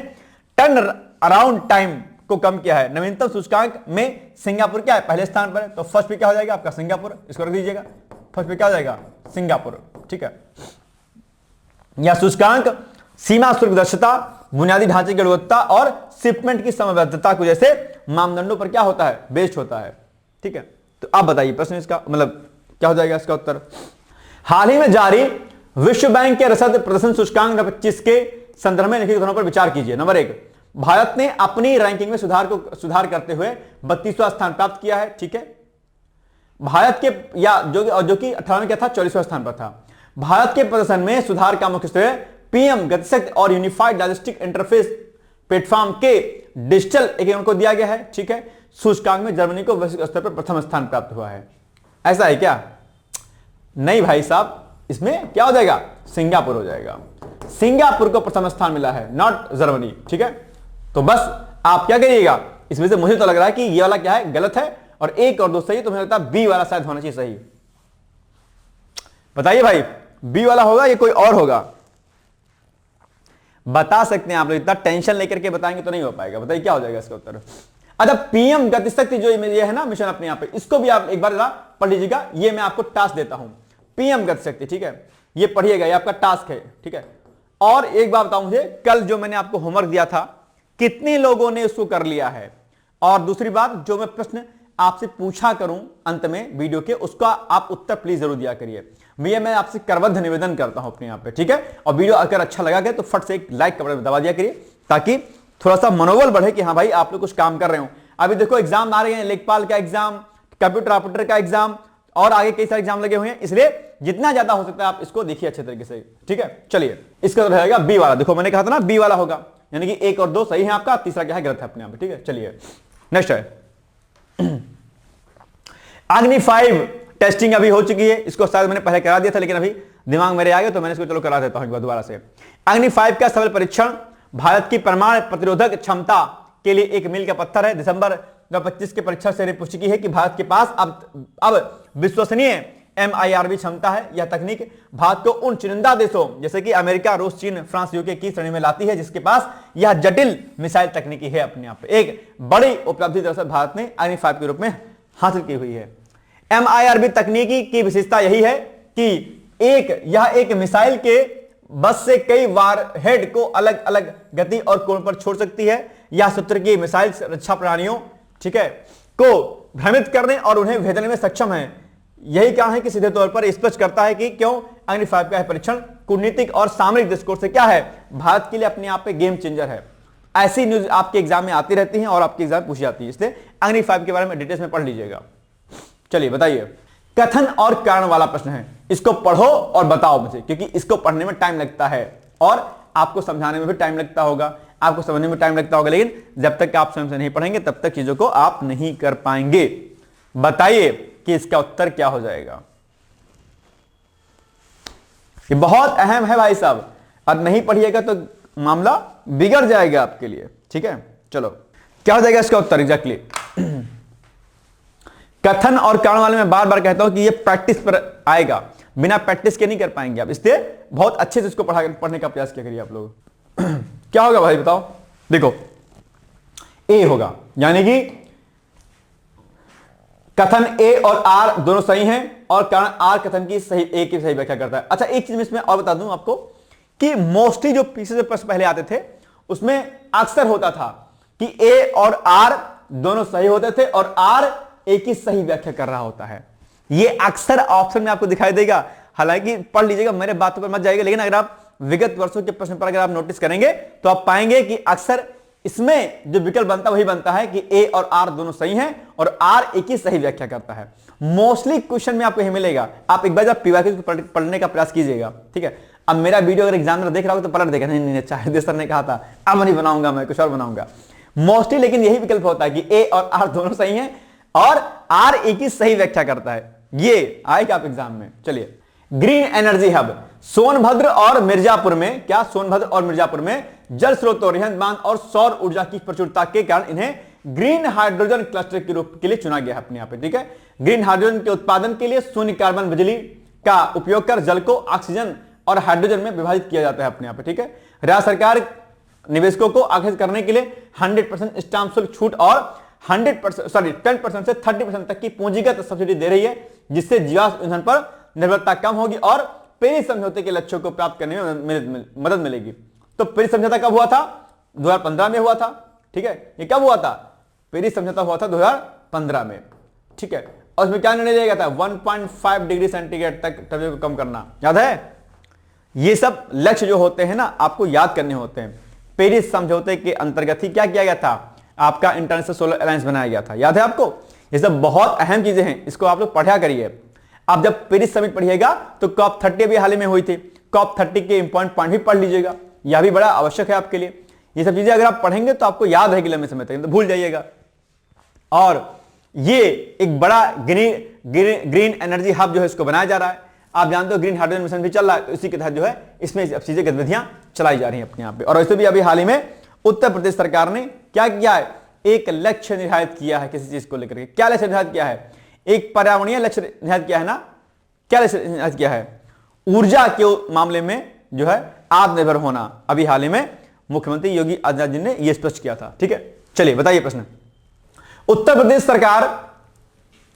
टर्न अराउंड टाइम को कम किया है। नवीनतम सूचकांक में सिंगापुर क्या है? पहले स्थान पर है। तो फर्स्ट पे क्या हो जाएगा आपका? सिंगापुर, इसको रख दीजिएगा। फर्स्ट पे क्या हो जाएगा? सिंगापुर, ठीक है। यह सूचकांक सीमा शुल्क दक्षता, बुनियादी ढांचे की गुणवत्ता और शिपमेंट की समयबद्धता को जैसे मानदंडों पर क्या होता है, बेस्ड होता है। ठीक है, तो आप बताइए प्रश्न इसका मतलब क्या हो जाएगा इसका उत्तर। हाल ही में जारी विश्व बैंक के रसद प्रदर्शन सूचकांक 25 के संदर्भ में निम्नलिखित कथनों पर विचार कीजिए। नंबर 1, भारत ने अपनी रैंकिंग में सुधार करते हुए 32वां स्थान प्राप्त किया है। ठीक है, भारत के या जो कि 18 में क्या था, 44वां स्थान पर था। भारत के प्रदर्शन में सुधार का मुख्य श्रेय पीएम गतिशक्ति और यूनिफाइड लॉजिस्टिक इंटरफेस प्लेटफॉर्म के डिजिटल एकीकरण को दिया गया है। ठीक है, सूचकांक में जर्मनी को वैश्विक स्तर पर प्रथम स्थान प्राप्त हुआ है। ऐसा है क्या? नहीं भाई साहब, इसमें क्या हो जाएगा, सिंगापुर हो जाएगा। सिंगापुर को प्रथम स्थान मिला है, नॉट जर्मनी। ठीक है, तो बस आप क्या करिएगा, इसमें से मुझे तो लग रहा है कि ये वाला क्या है, गलत है, और 1 और 2 सही, तो मुझे लगता है बी वाला शायद होना चाहिए सही। बताइए भाई, बी वाला होगा या कोई और होगा? बता सकते हैं आप लोग, इतना टेंशन लेकर के बताएंगे तो नहीं हो पाएगा। बताइए क्या हो जाएगा इसका उत्तर। अच्छा, पीएम गतिशक्ति जो ये है ना मिशन अपने यहां पे, इसको भी आप एक बार जरा पढ़ लीजिएगा। ये मैं आपको टास्क देता हूं, पीएम गतिशक्ति। ठीक है, ये पढ़िएगा, ये आपका टास्क है। ठीक है, और एक बात बताऊं, मुझे कल जो मैंने आपको होमवर्क दिया था, कितने लोगों ने उसको कर लिया है? और दूसरी बात, जो मैं प्रश्न आपसे पूछा करूं अंत में वीडियो के, उसका आप उत्तर प्लीज जरूर दिया करिए। भैया मैं आपसे करबद्ध निवेदन करता हूं अपने यहां पे। ठीक है, और वीडियो अगर अच्छा लगा के तो फट से एक लाइक का बटन दबा दिया करिए, ताकि थोड़ा सा मनोबल बढ़े कि हाँ भाई आप लोग कुछ काम कर रहे हो। अभी देखो एग्जाम आ रहे हैं, लेखपाल का एग्जाम, कंप्यूटर ऑपरेटर का एग्जाम, और आगे कई सारे एग्जाम लगे हुए हैं, इसलिए जितना ज्यादा हो सकता है आप इसको देखिए अच्छे तरीके से। ठीक है, चलिए इसका तो रहेगा बी वाला। देखो मैंने कहा था ना बी वाला होगा, यानी कि 1 और 2 सही है आपका, तीसरा क्या है, गलत है अपने यहां पे। ठीक है, चलिए नेक्स्ट है अग्नि 5 टेस्टिंग अभी हो चुकी है। इसको शायद मैंने पहले करा दिया था, लेकिन अभी दिमाग मेरे आ गया तो मैंने इसको चलो करा देता हूं एक बार दोबारा से। अग्नि 5 का सफल परीक्षण भारत की परमाणु प्रतिरोधक क्षमता के लिए एक मील का पत्थर है। दिसंबर 2025 के परीक्षण से पुष्टि की है कि भारत के पास अब विश्वसनीय MIRV क्षमता है। यह तकनीक भारत को उन चुनिंदा देशों जैसे कि अमेरिका, रूस, चीन, फ्रांस, यूके की श्रेणी में लाती है, जिसके पास यह जटिल मिसाइल तकनीकी है अपने आप पे। एक बड़ी उपलब्धि दरअसल भारत ने अग्नि 5 के रूप में हासिल की हुई है। MIRV तकनीकी की विशेषता यही है कि यह एक मिसाइल के बस से कई वार हेड को अलग अलग गति और कोण पर छोड़ सकती है। यह शत्रु की मिसाइल रक्षा प्रणालियों, ठीक है, को भ्रमित करने और उन्हें भेजने में सक्षम है। यही कारण है कि सीधे तौर पर स्पष्ट करता है कि क्यों अग्नि 5 का परीक्षण कूटनीतिक और सामरिक दृष्टिकोण से क्या है, भारत के लिए अपने आप पे गेम चेंजर है। ऐसी न्यूज आपके एग्जाम में आती रहती हैं और आपके एग्जाम पूछी जाती है, इसलिए अग्नि 5 के बारे में डिटेल्स में पढ़ लीजिएगा। चलिए बताइए, कथन और कारण वाला प्रश्न है, इसको पढ़ो और बताओ मुझे, क्योंकि इसको पढ़ने में टाइम लगता है और आपको समझाने में भी टाइम लगता होगा, आपको समझने में टाइम लगता होगा, लेकिन जब तक आप स्वयं से नहीं पढ़ेंगे तब तक चीजों को आप नहीं कर पाएंगे। बताइए कि इसका उत्तर क्या हो जाएगा। ये बहुत अहम है भाई साहब, और नहीं पढ़िएगा तो मामला बिगड़ जाएगा आपके लिए। ठीक है, चलो क्या हो जाएगा इसका उत्तर एग्जैक्टली। कथन और कारण वाले में बार बार कहता हूं कि ये प्रैक्टिस पर आएगा, बिना प्रैक्टिस के नहीं कर पाएंगे आप, इसलिए बहुत अच्छे से इसको पढ़ने का प्रयास किया करिए आप लोग। क्या होगा भाई बताओ, देखो ए होगा, यानी कि कथन ए और आर दोनों सही हैं और कारण आर कथन की सही ए की सही व्याख्या करता है। अच्छा एक चीज इसमें और बता दूं आपको कि मोस्टली जो पीछे से प्रश्न पहले आते थे उसमें अक्सर होता था कि ए और आर दोनों सही होते थे और आर ए की सही व्याख्या कर रहा होता है। ये अक्सर ऑप्शन में आपको दिखाई देगा, हालांकि पढ़ लीजिएगा, मेरे बातों पर मत जाइएगा, लेकिन अगर आप विगत वर्षों के प्रश्न पर अगर आप नोटिस करेंगे तो आप पाएंगे कि अक्सर इसमें जो विकल्प बनता है वही बनता है कि ए और आर दोनों सही हैं और आर ए की सही व्याख्या करता है। मोस्टली क्वेश्चन में आपको यही मिलेगा। आप एक बार जब पीवाईक्यू को पढ़ने का प्रयास कीजिएगा, ठीक है। अब मेरा वीडियो अगर एग्जामिनर देख रहा हो तो पलट देगा, नहीं अच्छा हृदय सर ने कहा था, अब नहीं बनाऊंगा, मैं कुछ और बनाऊंगा मोस्टली, लेकिन यही विकल्प होता है कि ए और आर दोनों सही हैं और आर ए की सही व्याख्या करता है। ये आएगा आप एग्जाम में। चलिए, ग्रीन एनर्जी हब सोनभद्र और मिर्जापुर में, क्या सोनभद्र और मिर्जापुर में जल स्रोतों, रिहंद बांध और सौर ऊर्जा की प्रचुरता के कारण इन्हें ग्रीन हाइड्रोजन क्लस्टर के रूप के लिए चुना गया है अपने यहाँ पे। ठीक है, ग्रीन हाइड्रोजन के उत्पादन के लिए शून्य कार्बन बिजली का उपयोग कर जल को ऑक्सीजन और हाइड्रोजन में विभाजित किया जाता है अपने यहाँ पे। ठीक है, राज्य सरकार निवेशकों को आकर्षित करने के लिए 100% स्टाम्प शुल्क छूट और 10% से 30% तक की पूंजीगत सब्सिडी दे रही है, जिससे जीवाश्म ईंधन पर निर्भरता कम होगी और पेरिस समझौते के लक्ष्यों को प्राप्त करने में मदद मिलेगी। तो पेरिस समझौता कब हुआ था? 2015 में हुआ था। ठीक है, ये कब हुआ था? पेरिस समझौता हुआ था 2015 में। ठीक है, और उसमें क्या निर्णय लिया गया था? 1.5 डिग्री सेंटीग्रेड तक टेम्परेचर को कम करना। याद है? ये सब लक्ष्य जो होते हैं ना, आपको याद करने होते हैं। पेरिस समझौते के अंतर्गत ही क्या किया गया था? आपका इंटरनेशनल सोलर अलायंस बनाया गया था। याद है आपको? ये सब बहुत अहम चीजें हैं, इसको आप लोग पढ़ा करिए। आप जब पेरिस समिट पढ़िएगा तो COP 30 भी हाल ही में हुई थी, COP 30 के इंपॉर्टेंट पॉइंट भी पढ़ लीजिएगा, यह भी बड़ा आवश्यक है आपके लिए। ये सब चीजें अगर आप पढ़ेंगे तो आपको याद रहेगी लंबे समय तक, तो भूल जाइएगा। और ये एक बड़ा ग्रीन एनर्जी हब जो है इसको बनाया जा रहा है। आप जानते हो ग्रीन हाइड्रोजन मिशन भी चल रहा है, तो इसी के तहत जो है इसमें चीजें गतिविधियां चलाई जा रही हैं अपने यहाँ पे। और वैसे भी अभी हाल ही में उत्तर प्रदेश सरकार ने क्या किया है? एक लक्ष्य निर्धारित किया है किसी चीज को लेकर के। क्या लक्ष्य निर्धारित किया है? एक पर्यावरणीय लक्ष्य निर्धारित किया है ना। क्या लक्ष्य निर्धारित किया है? ऊर्जा के मामले में जो है आत्मनिर्भर होना। अभी हाल ही में मुख्यमंत्री योगी आदित्यनाथ जी ने यह स्पष्ट किया था। ठीक है, चलिए बताइए प्रश्न। उत्तर प्रदेश सरकार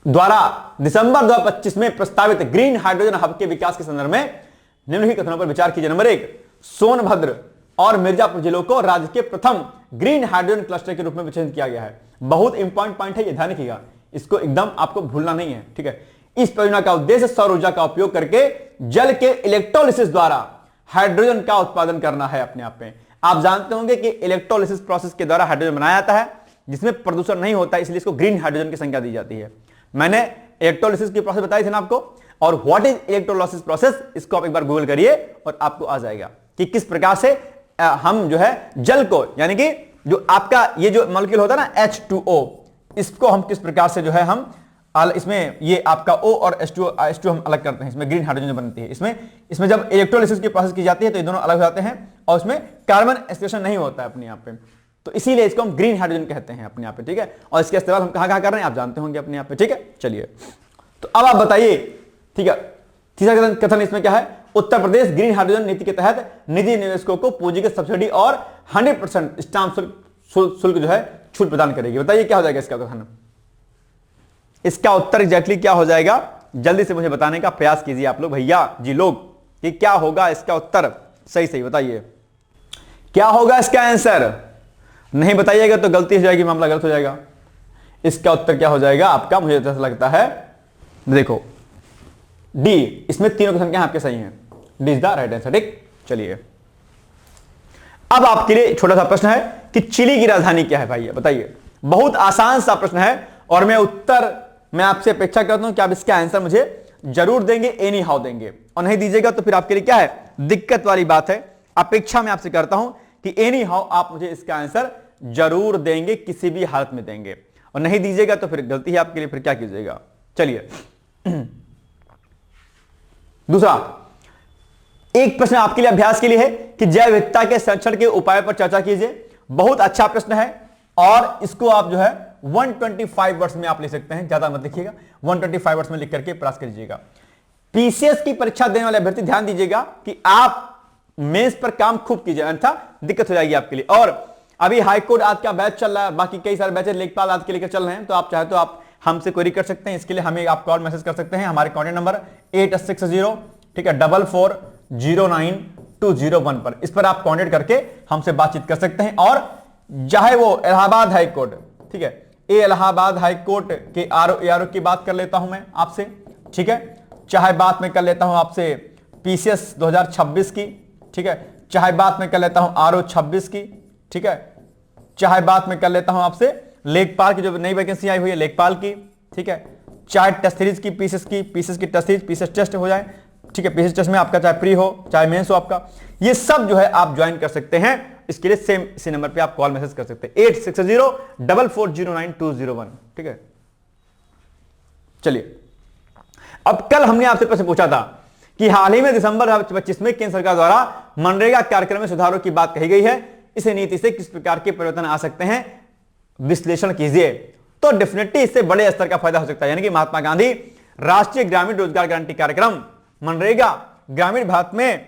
द्वारा दिसंबर 2025 में प्रस्तावित ग्रीन हाइड्रोजन हब के विकास के संदर्भ में निम्नलिखित कथनों पर विचार कीजिए। नंबर 1, सोनभद्र और मिर्जापुर जिलों को राज्य के प्रथम ग्रीन हाइड्रोजन क्लस्टर के रूप में चिन्हित किया गया है। बहुत इंपॉर्टेंट पॉइंट है, ये ध्यान रखिएगा, इसको एकदम आपको भूलना नहीं है। ठीक है, इस परियोजना का उद्देश्य सौर ऊर्जा का उपयोग करके जल के इलेक्ट्रोलिसिस द्वारा हाइड्रोजन का उत्पादन करना है। अपने आप में आप जानते होंगे कि इलेक्ट्रोलिसिस प्रोसेस के द्वारा हाइड्रोजन बनाया जाता है, जिसमें प्रदूषण नहीं होता, इसलिए इसको ग्रीन हाइड्रोजन की संज्ञा दी जाती है। मैंने इलेक्ट्रोलिसिस की प्रोसेस बताई थी ना आपको, और व्हाट इज इलेक्ट्रोलिसिस प्रोसेस, इसको आप एक बार गूगल करिए और आपको आ जाएगा कि किस प्रकार से हम जो है जल को, यानी कि जो आपका ये जो मॉलिक्यूल होता है ना H2O, इसको हम किस प्रकार से जो है हम इसमें ये आपका O और H2 हम अलग करते हैं, इसमें ग्रीन हाइड्रोजन बनती है। इसमें जब इलेक्ट्रोलिसिस की प्रोसेस की जाती है तो ये दोनों अलग हो जाते हैं और उसमें कार्बन एक्सक्रीशन नहीं होता है अपने यहाँ पे, तो इसीलिए इसको हम ग्रीन हाइड्रोजन कहते हैं अपने यहाँ पे। ठीक है, और इसके इस्तेमाल हम कहाँ कर रहे हैं आप जानते होंगे अपने यहाँ पे। ठीक है, चलिए तो अब आप बताइए। ठीक है, तीसरा कथन इसमें क्या है? उत्तर प्रदेश ग्रीन हाइड्रोजन नीति के तहत निजी निवेशकों को पूंजीगत सब्सिडी और 100% स्टाम्प शुल्क जो है छूट प्रदान करेगी। बताइए क्या हो जाएगा इसका कथन? इसका उत्तर एग्जैक्टली क्या हो जाएगा? जल्दी से मुझे बताने का प्रयास कीजिए आप लोग, भैया जी लोग, कि क्या होगा इसका उत्तर? सही बताइए क्या होगा इसका आंसर। नहीं बताइएगा तो गलती हो जाएगी, मामला गलत हो जाएगा। इसका उत्तर क्या हो जाएगा आपका? मुझे ऐसा लगता है, देखो डी, इसमें तीनों संख्या आपके सही हैं, D is the right answer. ठीक, चलिए अब आपके लिए छोटा सा प्रश्न है कि चिली की राजधानी क्या है भाई, बताइए। बहुत आसान सा प्रश्न है और मैं आपसे अपेक्षा करता हूं कि आप इसका आंसर मुझे जरूर देंगे, एनी हाउ देंगे, और नहीं दीजिएगा तो फिर आपके लिए क्या है, दिक्कत वाली बात है। अपेक्षा मैं आपसे करता हूं कि एनी हाउ आप मुझे इसका आंसर जरूर देंगे, किसी भी हालत में देंगे, और नहीं दीजिएगा तो फिर गलती है आपके लिए, फिर क्या कीजिएगा। चलिए दूसरा एक प्रश्न आपके लिए अभ्यास के लिए है कि जैव विविधता के संरक्षण के उपाय पर चर्चा कीजिए। बहुत अच्छा प्रश्न है और इसको आप जो है 125 वर्ड्स में आप लिख सकते हैं, ज्यादा मत लिखिएगा, 125 वर्ड्स में लिख करके प्रयास कीजिएगा। पीसीएस की परीक्षा देने वाले अभ्यर्थी ध्यान दीजिएगा कि आप मेंस पर काम खूब कीजिए, अन्यथा दिक्कत हो जाएगी आपके लिए। और अभी हाईकोर्ट आज का बैच चल रहा है, बाकी कई सारे बैचेस लेखपाल आज के लेकर चल रहे हैं, तो आप चाहे तो आप हमसे क्वेरी कर सकते हैं। इसके लिए हमें आप कॉल मैसेज कर सकते हैं, हमारे कॉन्टैक्ट नंबर 860 ठीक है 44092001 पर, इस पर आप कॉन्टैक्ट करके हमसे बातचीत कर सकते हैं। और चाहे वो इलाहाबाद हाईकोर्ट, ठीक है, इलाहाबाद हाईकोर्ट के आरओ की बात कर लेता हूं मैं आपसे, ठीक है, चाहे बात में कर लेता हूं आपसे पीसीएस 2026 की, ठीक है, चाहे बात में कर लेता हूं आरओ 26 की, ठीक है, चाहे बात में कर लेता हूं आपसे लेखपाल की जो नई वैकेंसी आई हुई है लेखपाल की, ठीक है, चाहे टेस्ट सीरीज की पीसीएस की टेस्ट सीरीज पीसीएस टेस्ट हो जाए, ठीक है, पीसीएस टेस्ट में आपका चाहे प्री हो चाहे मेंस हो आपका, ये सब जो है आप ज्वाइन कर सकते हैं। इसके लिए सेम इसी नंबर पे आप कॉल मैसेज कर सकते हैं 8604409201, ठीक है। चलिए अब कल हमने आपसे प्रश्न पूछा था कि हाल ही में दिसंबर 2025 में केंद्र सरकार द्वारा मनरेगा कार्यक्रम में सुधारों की बात कही गई है, इस नीति से किस प्रकार के परिवर्तन आ सकते हैं, विश्लेषण कीजिए। तो डेफिनेटली इससे बड़े स्तर का फायदा हो सकता है, यानी कि महात्मा गांधी राष्ट्रीय ग्रामीण रोजगार गारंटी कार्यक्रम मनरेगा ग्रामीण भारत में,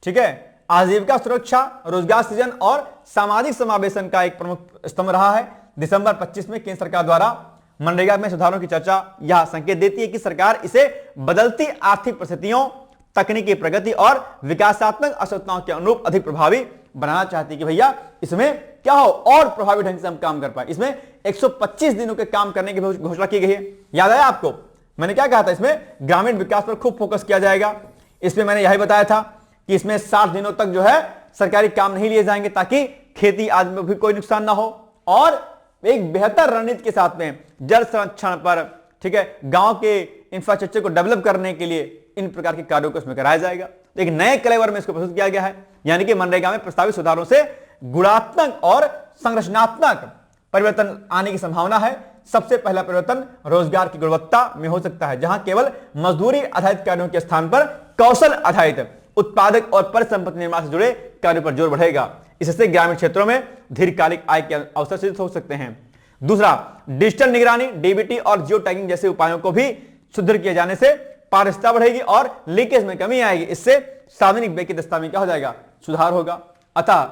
ठीक है, आजीविका सुरक्षा, रोजगार सृजन और सामाजिक समावेशन का एक प्रमुख स्तंभ रहा है। दिसंबर 25 में केंद्र सरकार द्वारा मनरेगा में सुधारों की चर्चा यह संकेत देती है कि सरकार इसे बदलती आर्थिक परिस्थितियों, तकनीकी प्रगति और विकासात्मक आवश्यकताओं के अनुरूप अधिक प्रभावी बनाना चाहती है कि भैया इसमें क्या हो और प्रभावी ढंग से हम काम कर पाए। इसमें 125 दिनों के काम करने की घोषणा की गई है। याद आया आपको मैंने क्या कहा था, इसमें ग्रामीण विकास पर खूब फोकस किया जाएगा। इसमें मैंने यही बताया था कि इसमें 60 दिनों तक जो है सरकारी काम नहीं लिए जाएंगे ताकि खेती आदि में भी कोई नुकसान ना हो, और एक बेहतर रणनीति के साथ में जल संरक्षण पर, ठीक है, गांव के इंफ्रास्ट्रक्चर को डेवलप करने के लिए इन प्रकार के कार्यों को इसमें कराया जाएगा। एक नए कलेवर में इसको प्रस्तुत किया गया है, यानी कि मनरेगा में प्रस्तावित सुधारों से गुणात्मक और संरचनात्मक परिवर्तन आने की संभावना है। सबसे पहला परिवर्तन रोजगार की गुणवत्ता में हो सकता है, जहां केवल मजदूरी आधारित कार्यों के स्थान पर कौशल आधारित उत्पादक और परिसंपत्ति निर्माण से जुड़े कार्यों पर जोर बढ़ेगा। इससे ग्रामीण क्षेत्रों में दीर्घकालिक आय के अवसर सृजित हो सकते हैं। दूसरा, डिजिटल निगरानी, डीबीटी और जियो टैगिंग जैसे उपायों को भी सुदृढ़ किए जाने से पारदर्शिता बढ़ेगी और लीकेज में कमी आएगी। इससे सार्वजनिक व्यय की दस्ता में क्या हो जाएगा, सुधार होगा। अतः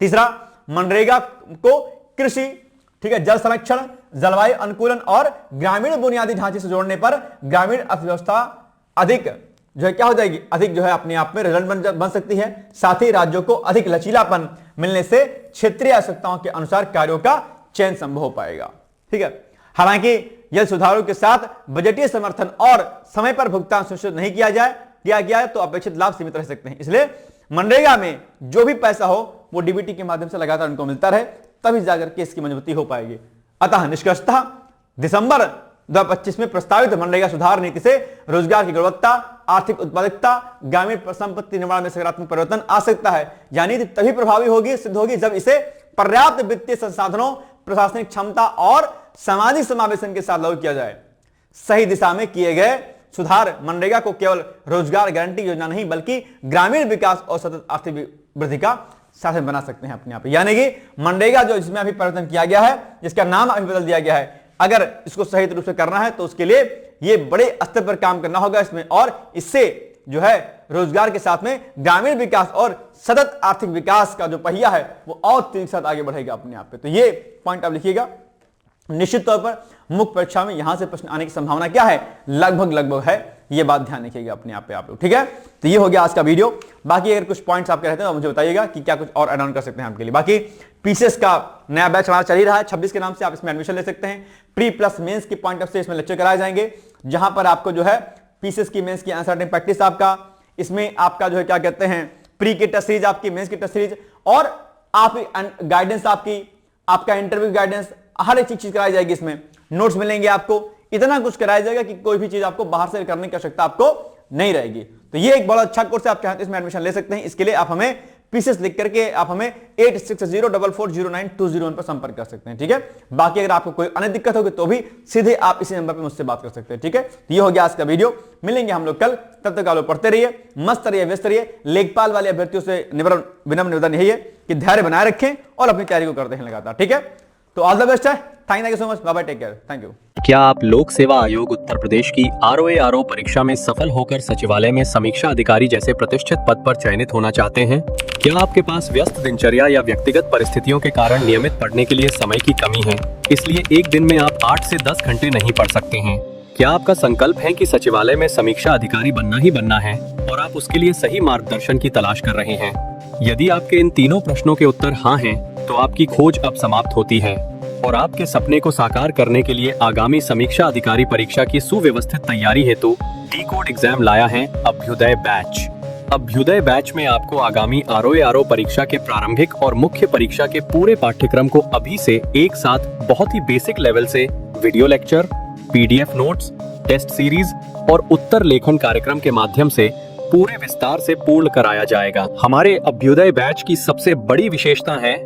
तीसरा, मनरेगा को कृषि, ठीक है, जल संरक्षण, जलवायु अनुकूलन और ग्रामीण बुनियादी ढांचे से जोड़ने पर ग्रामीण अर्थव्यवस्था अधिक जो है क्या हो जाएगी, अधिक जो है अपने आप में रिलेवेंट बन सकती है। साथ ही राज्यों को अधिक लचीलापन मिलने से क्षेत्रीय आवश्यकताओं के अनुसार कार्यों का चयन संभव हो पाएगा। ठीक है, हालांकि यदि सुधारों के साथ बजटीय समर्थन और समय पर भुगतान सुनिश्चित नहीं किया गया तो अपेक्षित लाभ सीमित रह सकते हैं। इसलिए मनरेगा में जो भी पैसा हो वो डीबीटी के माध्यम से लगातार उनको मिलता रहे, तभी जाकर के इसकी मजबूती हो पाएगी। अतः निष्कर्षतः दिसंबर 2025 में प्रस्तावित मनरेगा सुधार नीति से रोजगार की गुणवत्ता, आर्थिक उत्पादकता, ग्रामीण संपत्ति निर्माण में सकारात्मक परिवर्तन आ सकता है। यानी तभी प्रभावी होगी, सिद्ध होगी जब इसे पर्याप्त वित्तीय संसाधनों, प्रशासनिक क्षमता और सामाजिक समावेशन के साथ लागू किया जाए। सही दिशा में किए गए सुधार मनरेगा को केवल रोजगार गारंटी योजना नहीं बल्कि ग्रामीण विकास और सतत आर्थिक वृद्धि का साधन बना सकते हैं अपने आप। यानी कि मनरेगा जो इसमें अभी परिवर्तन किया गया है, जिसका नाम अभी बदल दिया गया है, अगर इसको सही रूप से करना है तो उसके लिए ये बड़े स्तर पर काम करना होगा इसमें, और इससे जो है रोजगार के साथ में ग्रामीण विकास और सतत आर्थिक विकास का जो पहिया है वो और तेजी के साथ आगे बढ़ेगा अपने आप पे। तो ये पॉइंट आप लिखिएगा। निश्चित तौर पर मुख्य परीक्षा में यहां से प्रश्न आने की संभावना क्या है, लगभग है, ये बात ध्यान रखिएगा अपने आप पे आप लोग। ठीक है, तो ये हो गया आज का वीडियो। बाकी अगर कुछ पॉइंट्स आपके रहते हैं तो मुझे बताइएगा कि क्या कुछ और ऐड ऑन कर सकते हैं आपके लिए। बाकी पीसीएस का नया बैच हमारा चल ही रहा है 26 के नाम से, आप इसमें एडमिशन ले सकते हैं। प्री प्लस मेंस की पॉइंट ऑफ से इसमें लेक्चर कराए जाएंगे, जहां पर आपको जो है पीसीएस की मेंस की आंसर राइटिंग प्रैक्टिस, आपका इसमें आपका जो है क्या कहते हैं प्री की टेस्ट सीरीज, आपकी मेंस की टेस्ट सीरीज, और आप गाइडेंस, आपका इंटरव्यू गाइडेंस, हर एक चीज कराई जाएगी। इसमें नोट्स मिलेंगे आपको, इतना कुछ कराया जाएगा कि कोई भी चीज आपको बाहर से करने की आवश्यकता आपको नहीं रहेगी। तो ये एक बड़ा अच्छा कोर्स है, आप चाहें तो इसमें एडमिशन ले सकते हैं। इसके लिए आप हमें पीसीएस लिख करके आप हमें 8604409201 पर संपर्क कर सकते हैं। ठीक है, बाकी अगर आपको कोई अन्य दिक्कत होगी तो भी सीधे आप इसी नंबर पर मुझसे बात कर सकते हैं। ठीक है, तो ये हो गया आज का वीडियो। मिलेंगे हम लोग कल, तब तक आप लोग पढ़ते रहिए, मस्त रहिए, व्यस्त रहिए। लेखपाल वाले अभ्यर्थियों से विनम्र निवेदन यही है कि धैर्य बनाए रखें और अपनी तैयारी को करते हैं लगातार। ठीक है, तो ऑल द बेस्ट है। Thank you so much, bye bye, take care, thank you. क्या आप लोक सेवा आयोग उत्तर प्रदेश की ROA परीक्षा में सफल होकर सचिवालय में समीक्षा अधिकारी जैसे प्रतिष्ठित पद पर चयनित होना चाहते हैं? क्या आपके पास व्यस्त दिनचर्या या व्यक्तिगत परिस्थितियों के कारण नियमित पढ़ने के लिए समय की कमी है, इसलिए एक दिन में आप 8 से 10 घंटे नहीं पढ़ सकते हैं? क्या आपका संकल्प है कि सचिवालय में समीक्षा अधिकारी बनना ही बनना है और आप उसके लिए सही मार्गदर्शन की तलाश कर रहे हैं? यदि आपके इन तीनों प्रश्नों के उत्तर हाँ हैं, तो आपकी खोज अब समाप्त होती है और आपके सपने को साकार करने के लिए आगामी समीक्षा अधिकारी परीक्षा की सुव्यवस्थित तैयारी हेतु डी-कोड एग्जाम लाया है अभ्युदय बैच। अभ्युदय बैच में आपको आगामी ROA परीक्षा के प्रारंभिक और मुख्य परीक्षा के पूरे पाठ्यक्रम को अभी से एक साथ बहुत ही बेसिक लेवल से video lecture, PDF notes, test series और उत्तर लेखन कार्यक्रम के माध्यम से पूरे विस्तार से पूर्ण कराया जाएगा। हमारे अभ्युदय बैच की सबसे बड़ी विशेषता है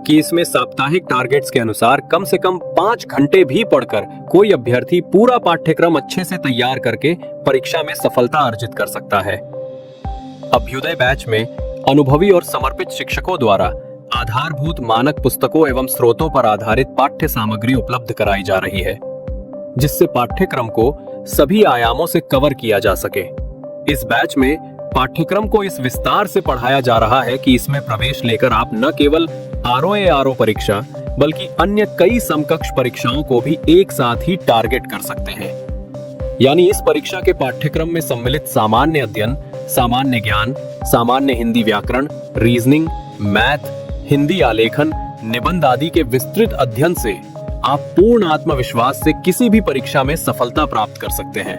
कि इसमें साप्ताहिक टारगेट्स के अनुसार कम से कम 5 घंटे भी पढ़कर कोई अभ्यर्थी पूरा पाठ्यक्रम अच्छे से तैयार करके परीक्षा में सफलता अर्जित कर सकता है। अभ्युदय बैच में अनुभवी और समर्पित शिक्षकों द्वारा आधारभूत मानक पुस्तकों एवं स्रोतों पर आधारित पाठ्य सामग्री उपलब्ध कराई जा रही है, जिससे पाठ्यक्रम को सभी आयामों से कवर किया जा सके। इस बैच में पाठ्यक्रम को इस विस्तार से पढ़ाया जा रहा है कि इसमें प्रवेश लेकर आप न केवल ROA परीक्षा बल्कि अन्य कई समकक्ष परीक्षाओं को भी एक साथ ही टारगेट कर सकते हैं। यानी इस परीक्षा के पाठ्यक्रम में सम्मिलित सामान्य अध्ययन, सामान्य ज्ञान, सामान्य हिंदी व्याकरण, रीजनिंग, मैथ, हिंदी आलेखन, निबंध आदि के विस्तृत अध्ययन से आप पूर्ण आत्मविश्वास से किसी भी परीक्षा में सफलता प्राप्त कर सकते हैं।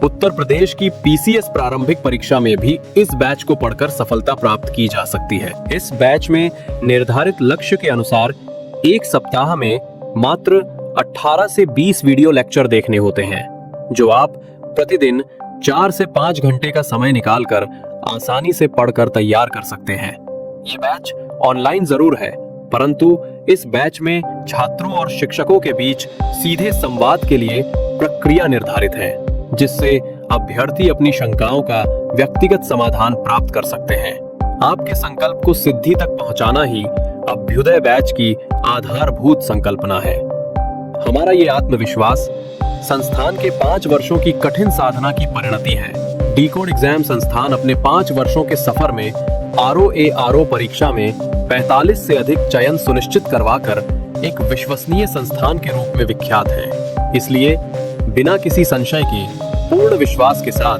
उत्तर प्रदेश की पीसीएस प्रारंभिक परीक्षा में भी इस बैच को पढ़कर सफलता प्राप्त की जा सकती है। इस बैच में निर्धारित लक्ष्य के अनुसार एक सप्ताह में मात्र 18 से 20 वीडियो लेक्चर देखने होते हैं, जो आप प्रतिदिन 4 से 5 घंटे का समय निकालकर आसानी से पढ़कर तैयार कर सकते हैं। ये बैच ऑनलाइन जरूर है, परंतु इस बैच में छात्रों और शिक्षकों के बीच सीधे संवाद के लिए प्रक्रिया निर्धारित है, जिससे अभ्यर्थी अपनी शंकाओं का व्यक्तिगत समाधान प्राप्त कर सकते हैं। आपके संकल्प को सिद्धि तक पहुंचाना ही अभ्युदय बैच की आधारभूत संकल्पना है। हमारा ये आत्मविश्वास संस्थान के 5 वर्षों की कठिन साधना की परिणति है। डीकोड एग्जाम संस्थान अपने 5 वर्षों के सफर में ROARO परीक्षा में 45 से अधिक चयन सुनिश्चित करवाकर एक विश्वसनीय संस्थान के रूप में विख्यात है। इसलिए बिना किसी संशय के पूर्ण विश्वास के साथ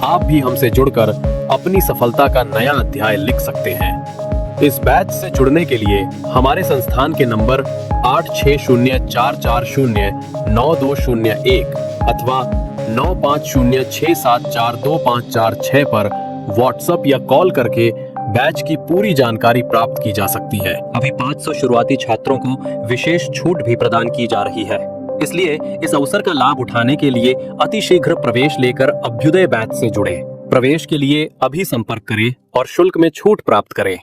आप भी हमसे जुड़कर अपनी सफलता का नया अध्याय लिख सकते हैं। इस बैच से जुड़ने के लिए हमारे संस्थान के नंबर 8604409201 अथवा 9506742546 पर व्हाट्सएप या कॉल करके बैच की पूरी जानकारी प्राप्त की जा सकती है। अभी 500 शुरुआती छात्रों को विशेष छूट भी प्रदान की जा रही है, इसलिए इस अवसर का लाभ उठाने के लिए अतिशीघ्र प्रवेश लेकर अभ्युदय बैच से जुड़े। प्रवेश के लिए अभी संपर्क करें और शुल्क में छूट प्राप्त करें।